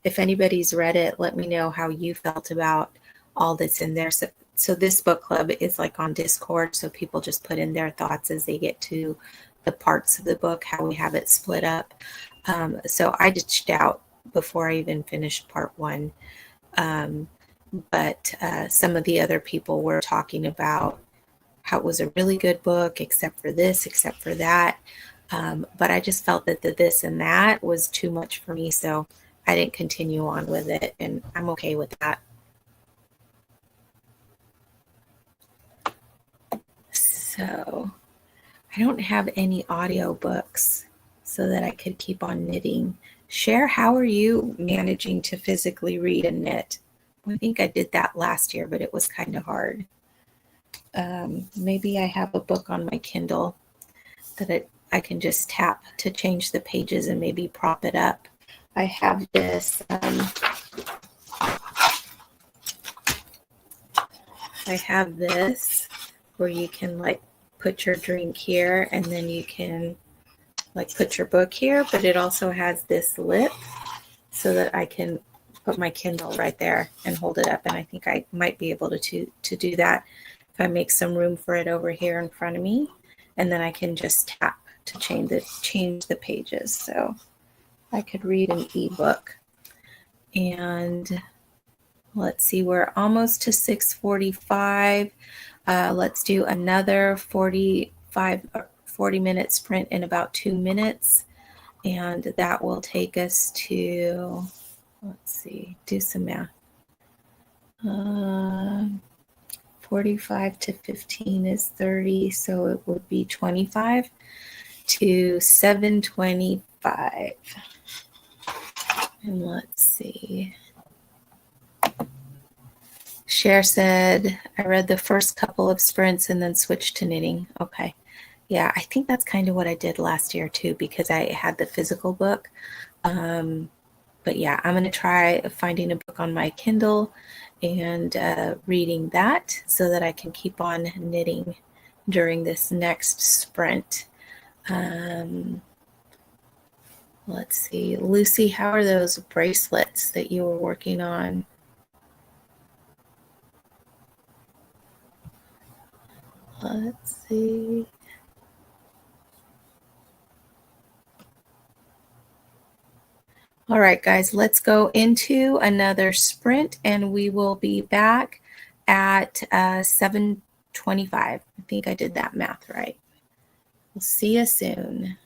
If anybody's read it, let me know how you felt about all that's in there. So this book club is like on Discord, so people just put in their thoughts as they get to the parts of the book, how we have it split up. So I ditched out before I even finished part one. But some of the other people were talking about how it was a really good book, except for this, except for that. But I just felt that the this and that was too much for me, so I didn't continue on with it, and I'm okay with that. So I don't have any audio books so that I could keep on knitting. Cher, how are you managing to physically read and knit? I think I did that last year, but it was kind of hard. Maybe I have a book on my Kindle that I can just tap to change the pages and maybe prop it up. I have this. I have this where you can like put your drink here and then you can like put your book here, but it also has this lip so that I can put my Kindle right there and hold it up. And I think I might be able to do that if I make some room for it over here in front of me. And then I can just tap to change the pages. So I could read an ebook. And let's see, we're almost to 6:45. Let's do another 40 minute sprint in about 2 minutes. And that will take us to, let's see, do some math. 45 to 15 is 30, so it would be 25 to 7:25. And let's see. Cher said, I read the first couple of sprints and then switched to knitting. Okay. Yeah, I think that's kind of what I did last year too, because I had the physical book. But yeah, I'm going to try finding a book on my Kindle and reading that so that I can keep on knitting during this next sprint. Let's see. Lucy, how are those bracelets that you were working on? Let's see. All right, guys, let's go into another sprint and we will be back at 7:25. I think I did that math right. We'll see you soon.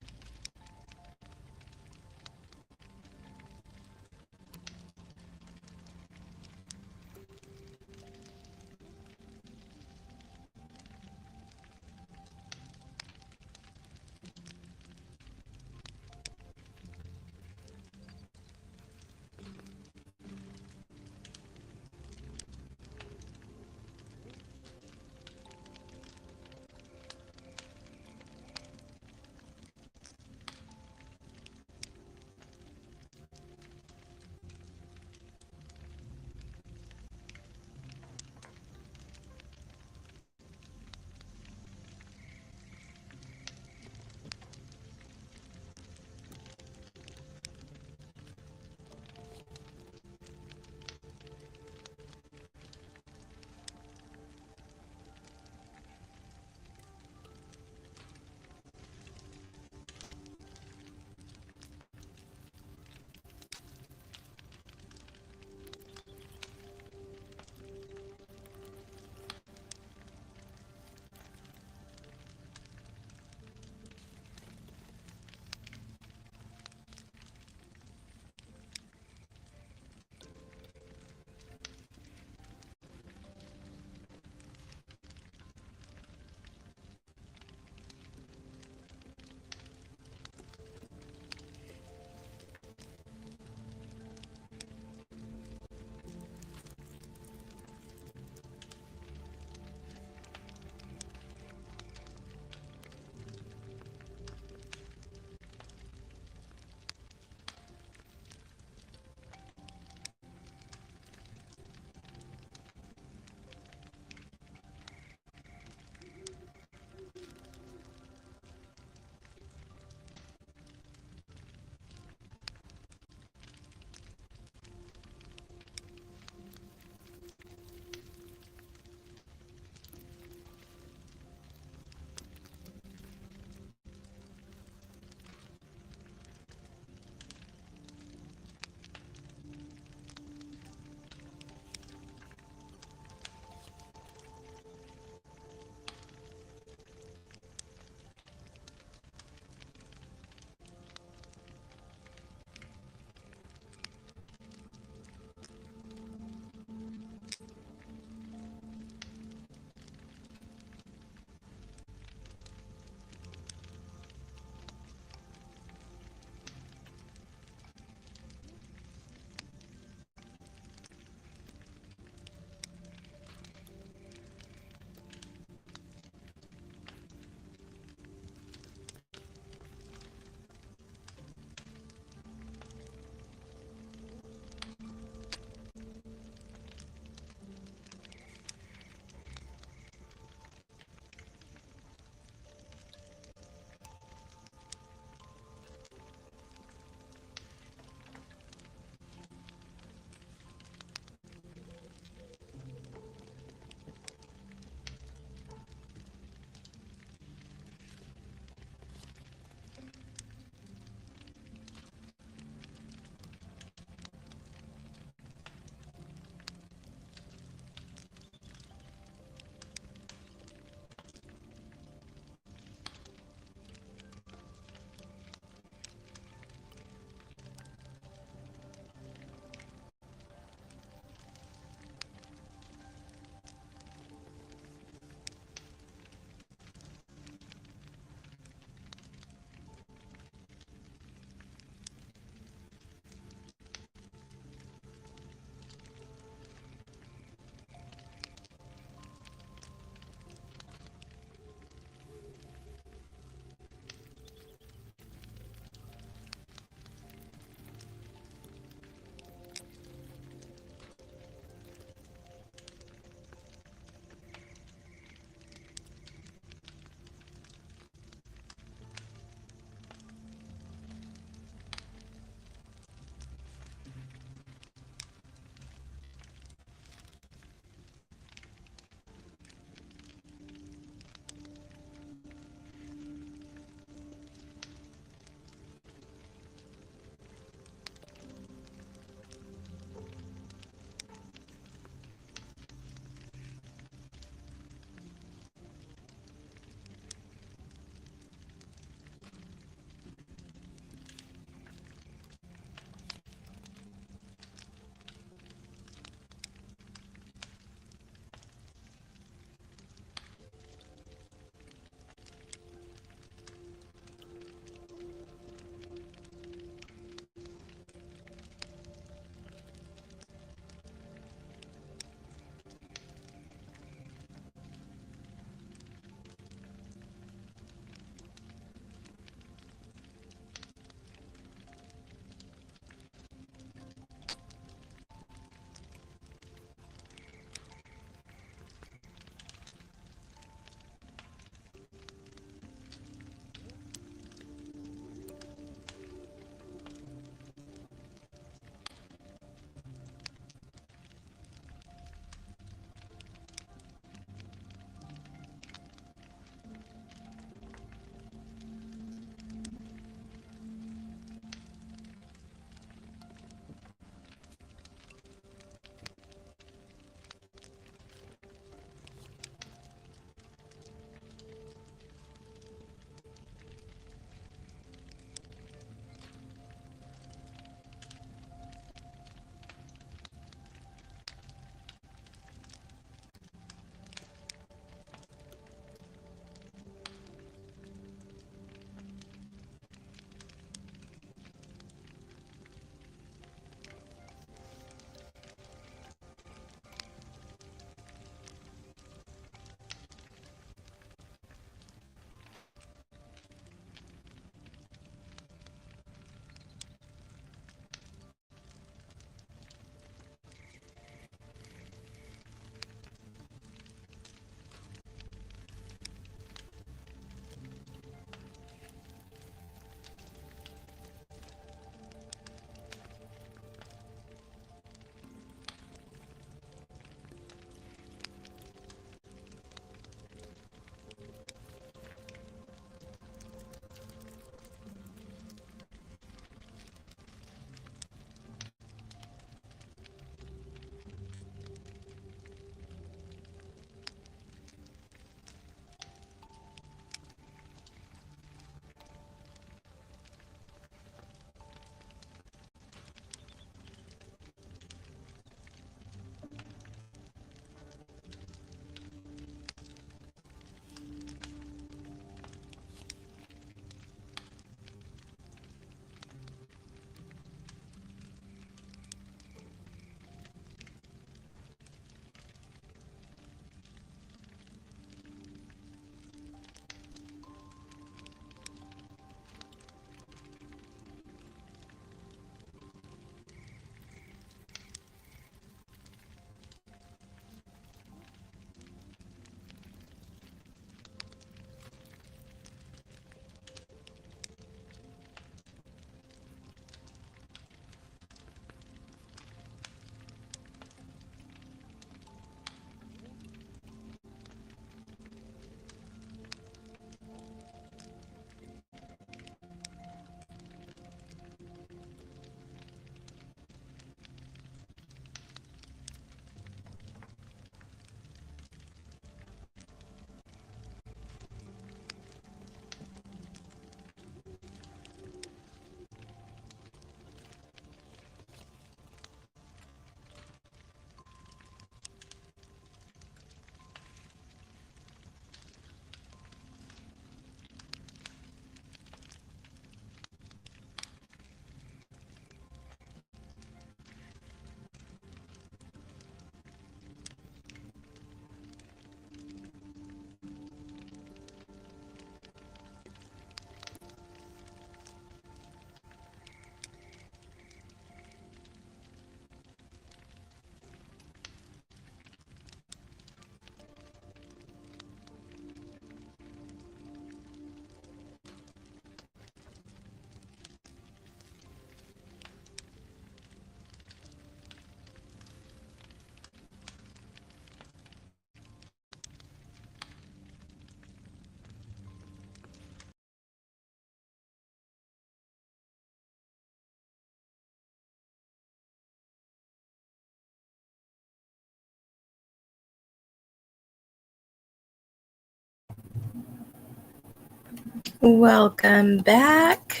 Welcome back.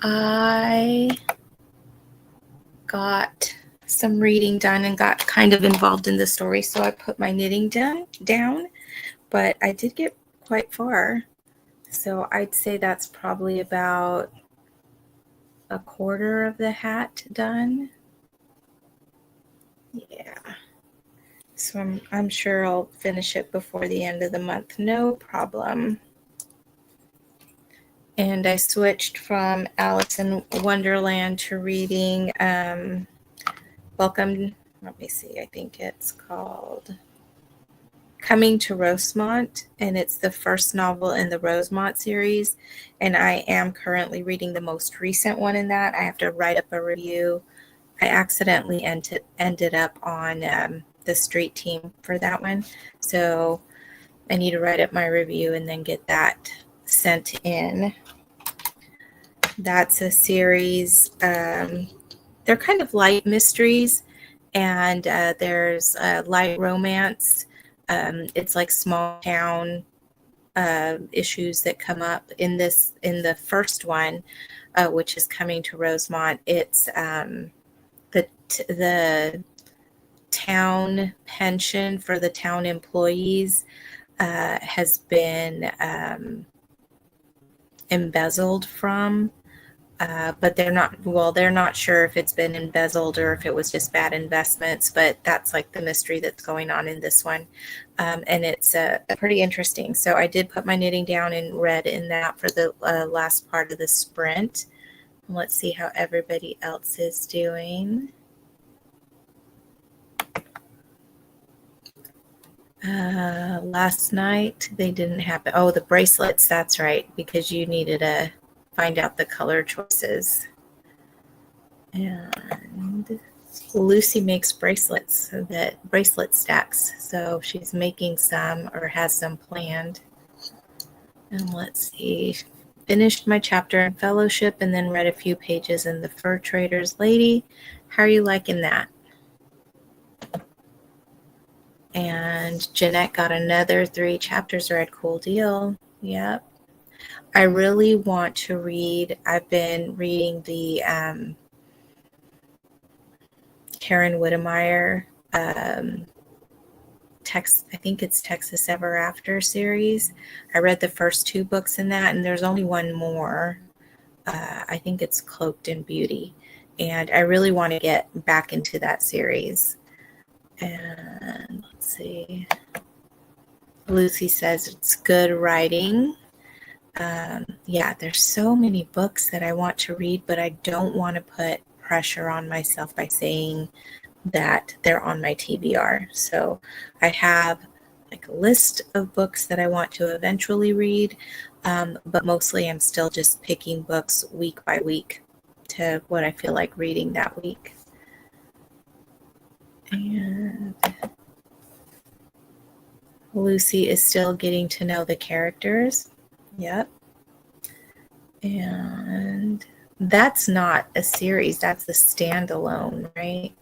I got some reading done and got kind of involved in the story, so I put my knitting down, but I did get quite far. So I'd say that's probably about a quarter of the hat done. Yeah. So I'm sure I'll finish it before the end of the month, no problem. And I switched from Alice in Wonderland to reading Welcome, let me see, I think it's called Coming to Rosemont, and it's the first novel in the Rosemont series, and I am currently reading the most recent one in that. I have to write up a review. I accidentally ended up on the street team for that one, so I need to write up my review and then get that sent in. That's a series. They're kind of light mysteries, and there's light romance. It's like small town issues that come up in the first one, which is Coming to Rosemont. It's the town pension for the town employees has been embezzled from. But they're not sure if it's been embezzled or if it was just bad investments, but that's like the mystery that's going on in this one. And it's pretty interesting. So I did put my knitting down and read in that for the last part of the sprint. Let's see how everybody else is doing. Last night they didn't happen. Oh, the bracelets, that's right, because you needed to find out the color choices. And Lucy makes bracelets, bracelet stacks. So she's making some or has some planned. And let's see, finished my chapter in Fellowship and then read a few pages in The Fur Trader's Lady. How are you liking that? And Jeanette got another 3 chapters read. Cool deal. Yep. I really want to read, I've been reading the Karen Whittemire I think it's Texas Ever After series. I read the first 2 books in that, and there's only one more. I think it's Cloaked in Beauty. And I really want to get back into that series. And let's see. Lucy says it's good writing. Yeah, there's so many books that I want to read, but I don't want to put pressure on myself by saying that they're on my TBR. So I have like a list of books that I want to eventually read, but mostly I'm still just picking books week by week to what I feel like reading that week. And Lucy is still getting to know the characters. Yep. And that's not a series, that's a standalone, right?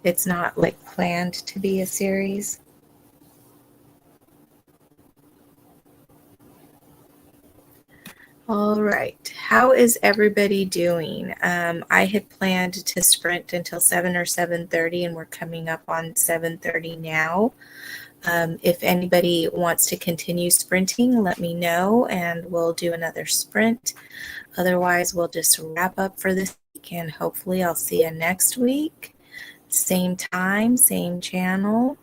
It's not like planned to be a series. All right, how is everybody doing? I had planned to sprint until 7 or 7:30, and we're coming up on 7:30 now. If anybody wants to continue sprinting, let me know and we'll do another sprint. Otherwise, we'll just wrap up for this week, and hopefully I'll see you next week. Same time, same channel.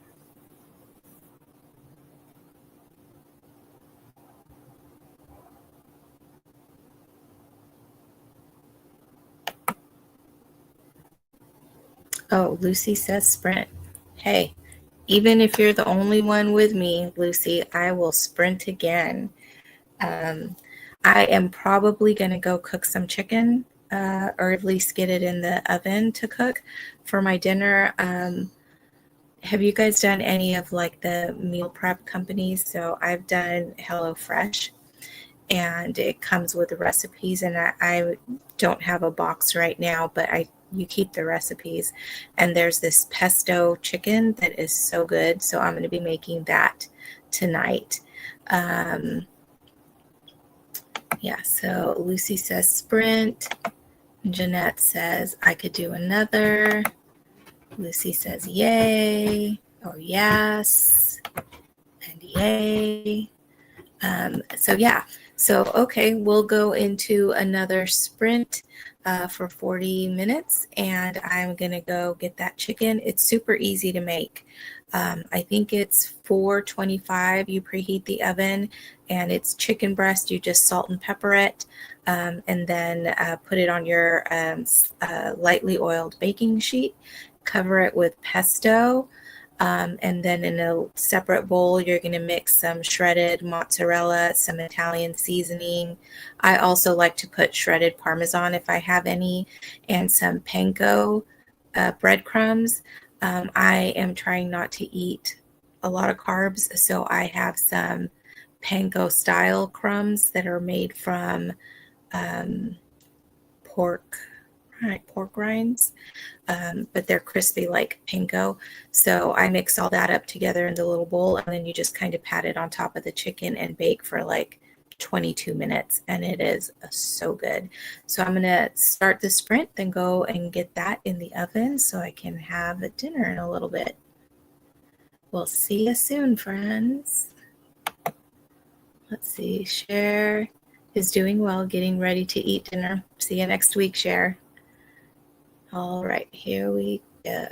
Oh, Lucy says sprint. Hey, even if you're the only one with me, Lucy, I will sprint again. I am probably going to go cook some chicken, or at least get it in the oven to cook for my dinner. Have you guys done any of like the meal prep companies? So I've done HelloFresh, and it comes with the recipes, and I don't have a box right now, but you keep the recipes. And there's this pesto chicken that is so good, so I'm going to be making that tonight. Yeah, so Lucy says sprint. Jeanette says I could do another. Lucy says yay or yes and yay. So yeah, so okay, we'll go into another sprint for 40 minutes, and I'm gonna go get that chicken. It's super easy to make. I think it's 425. You preheat the oven, and it's chicken breast. You just salt and pepper it, and then put it on your lightly oiled baking sheet. Cover it with pesto. And then in a separate bowl, you're going to mix some shredded mozzarella, some Italian seasoning. I also like to put shredded Parmesan if I have any, and some panko breadcrumbs. I am trying not to eat a lot of carbs, so I have some panko style crumbs that are made from um, pork rinds, but they're crispy like panko. So I mix all that up together in the little bowl, and then you just kind of pat it on top of the chicken and bake for like 22 minutes, and it is so good. So I'm gonna start the sprint, then go and get that in the oven so I can have a dinner in a little bit. We'll see you soon, friends. Let's see, Cher is doing well, getting ready to eat dinner. See you next week, Cher. All right, here we go.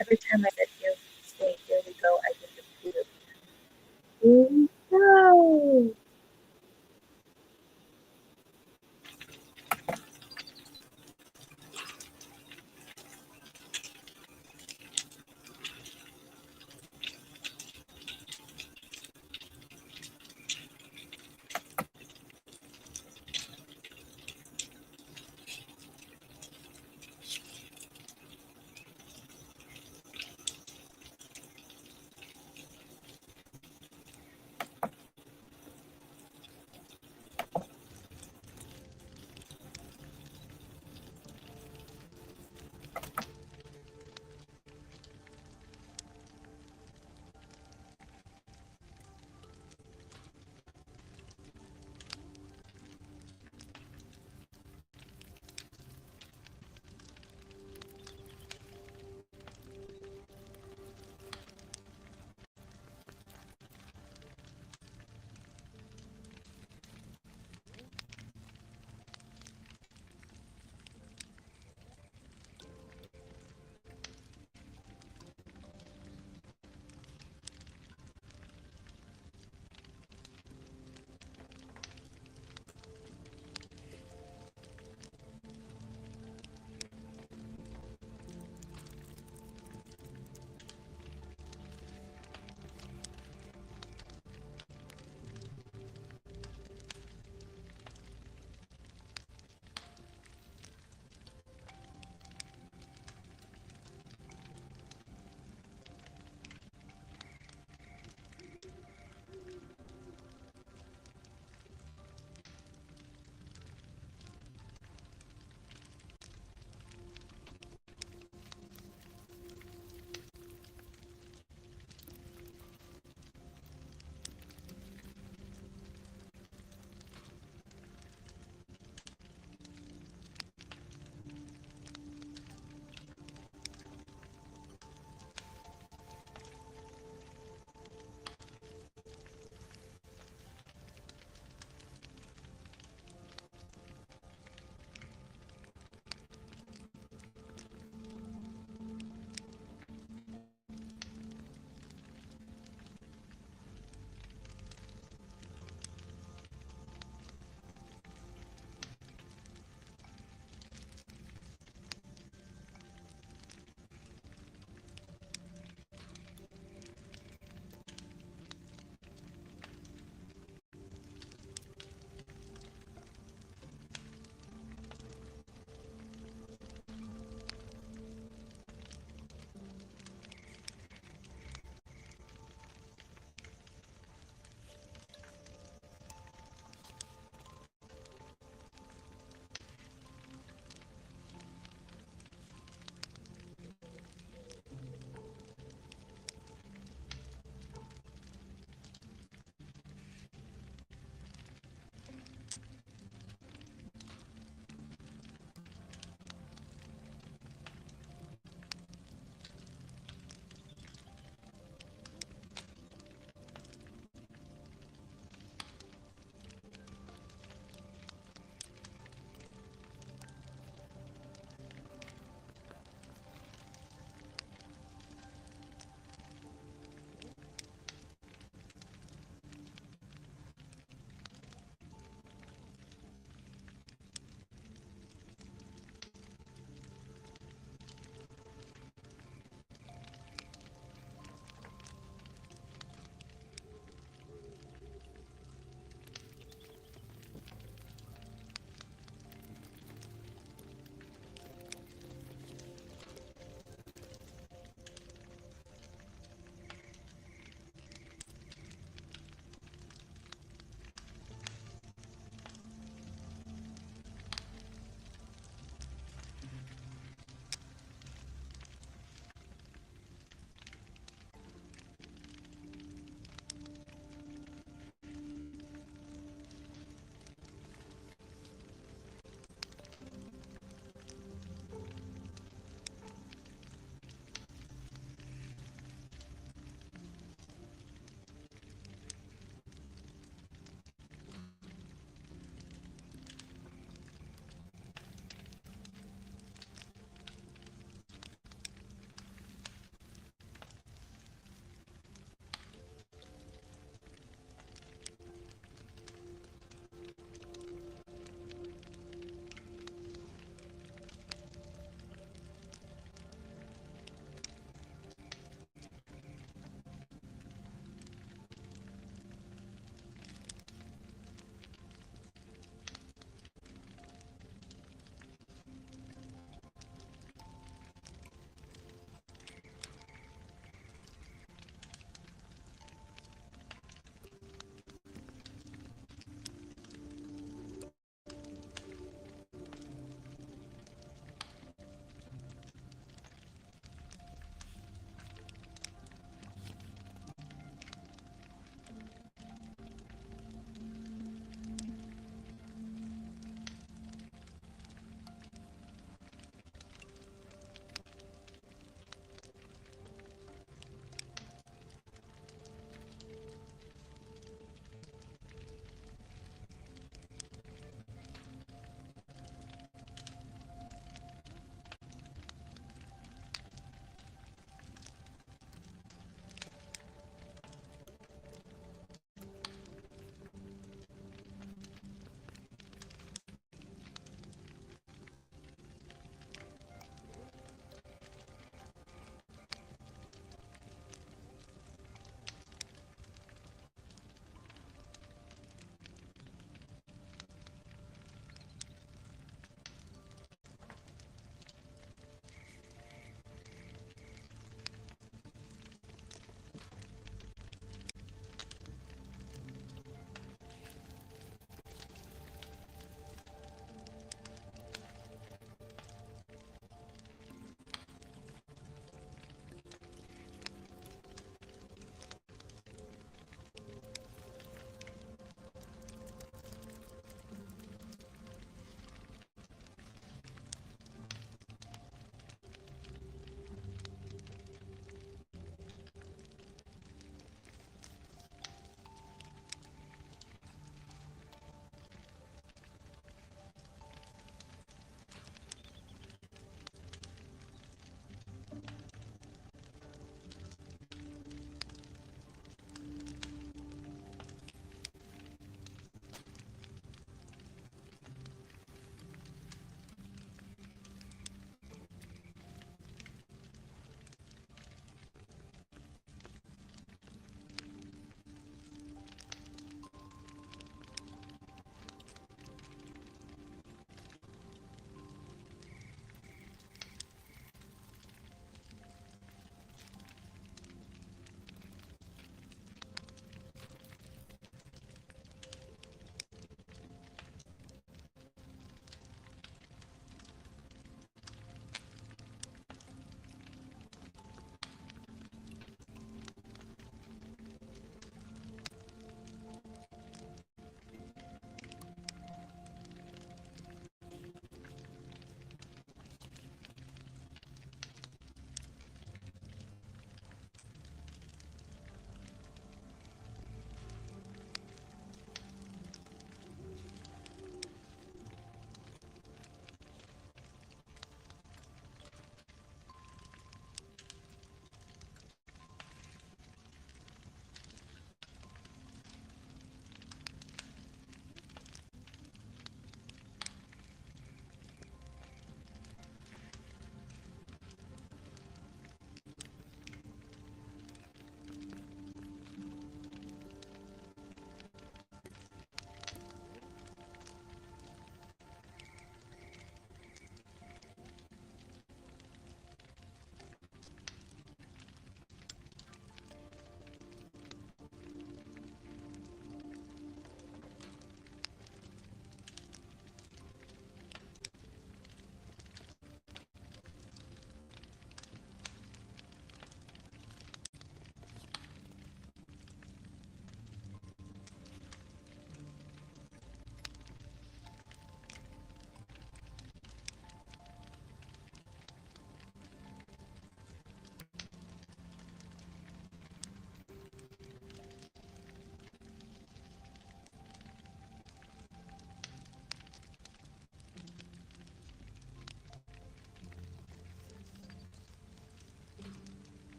Every time I get here, say, here we go, I get the food. No.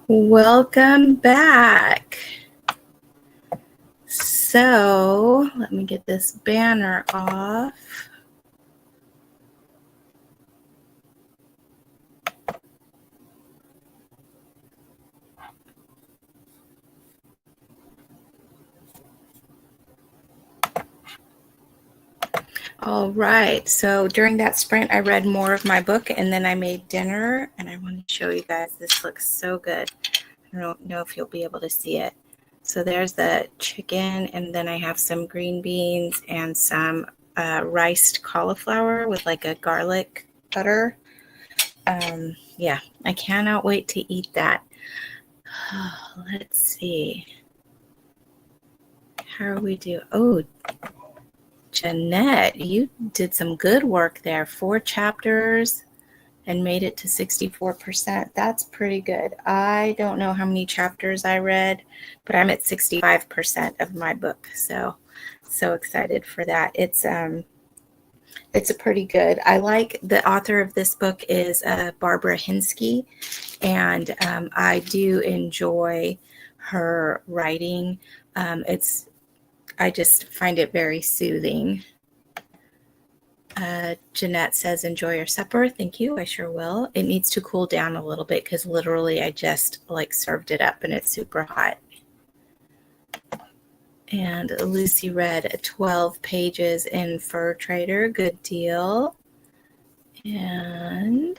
Welcome back. So let me get this banner off. All right, so during that sprint, I read more of my book and then I made dinner, and I want to show you guys. This looks so good. I don't know if you'll be able to see it. So there's the chicken, and then I have some green beans and some riced cauliflower with like a garlic butter. Yeah, I cannot wait to eat that. Let's see. How are we doing? Oh, Jeanette, you did some good work there. 4 chapters and made it to 64%. That's pretty good. I don't know how many chapters I read, but I'm at 65% of my book. So excited for that. It's a pretty good. I like the author of this book is Barbara Hinsky, and I do enjoy her writing. I just find it very soothing. Jeanette says, enjoy your supper. Thank you. I sure will. It needs to cool down a little bit because literally I just like served it up and it's super hot. And Lucy read 12 pages in Fur Trader. Good deal. And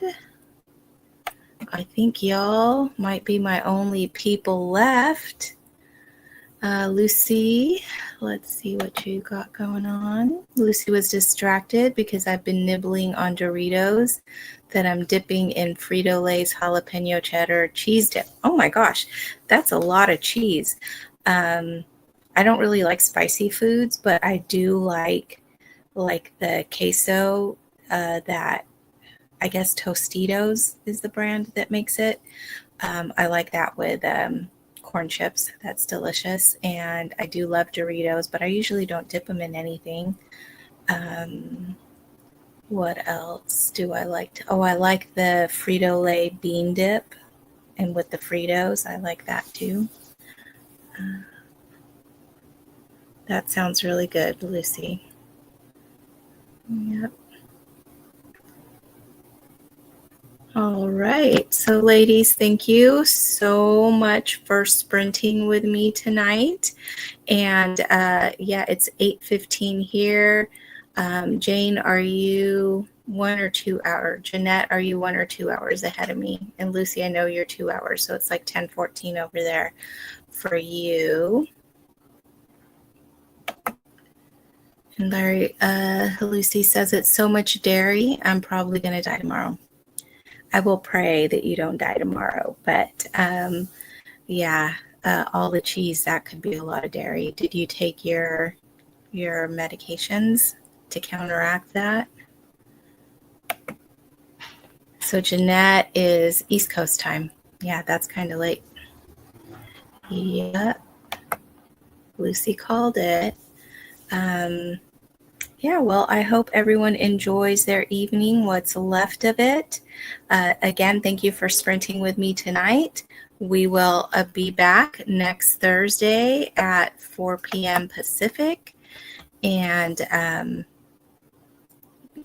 I think y'all might be my only people left. Lucy, let's see what you got going on. Lucy was distracted because I've been nibbling on Doritos that I'm dipping in Frito-Lay's jalapeno cheddar cheese dip. Oh my gosh, that's a lot of cheese. I don't really like spicy foods, but I do like the queso that I guess Tostitos is the brand that makes it. I like that with corn chips. That's delicious. And I do love Doritos, but I usually don't dip them in anything. What else do I like? I like the Frito-Lay bean dip, and with the Fritos, I like that too. That sounds really good, Lucy. Yep. All right. So ladies, thank you so much for sprinting with me tonight. And yeah, it's 8:15 here. Jane, are you 1 or 2 hours? Jeanette, are you 1 or 2 hours ahead of me? And Lucy, I know you're 2 hours, so it's like 10:14 over there for you. And Larry, Lucy says it's so much dairy, I'm probably going to die tomorrow. I will pray that you don't die tomorrow, but yeah, all the cheese, that could be a lot of dairy. Did you take your medications to counteract that? So Jeanette is East Coast time. Yeah, that's kind of late. Yep. Lucy called it. Yeah, well, I hope everyone enjoys their evening, what's left of it. Again, thank you for sprinting with me tonight. We will be back next Thursday at 4 p.m. Pacific, and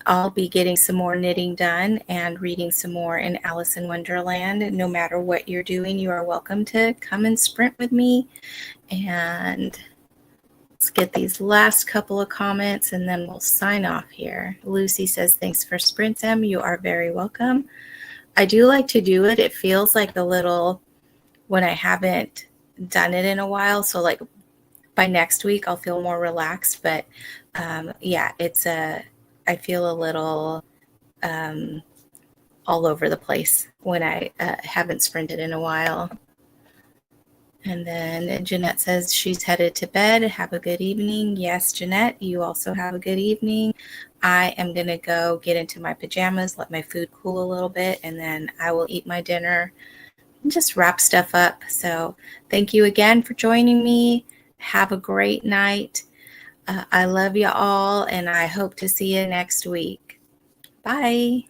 I'll be getting some more knitting done and reading some more in Alice in Wonderland. No matter what you're doing, you are welcome to come and sprint with me. And let's get these last couple of comments and then we'll sign off here. Lucy says, thanks for sprints, Em. You are very welcome. I do like to do it. It feels like a little, when I haven't done it in a while. So like by next week, I'll feel more relaxed. But yeah, I feel a little all over the place when I haven't sprinted in a while. And then Jeanette says she's headed to bed. Have a good evening. Yes, Jeanette, you also have a good evening. I am going to go get into my pajamas, let my food cool a little bit, and then I will eat my dinner and just wrap stuff up. So thank you again for joining me. Have a great night. I love you all, and I hope to see you next week. Bye.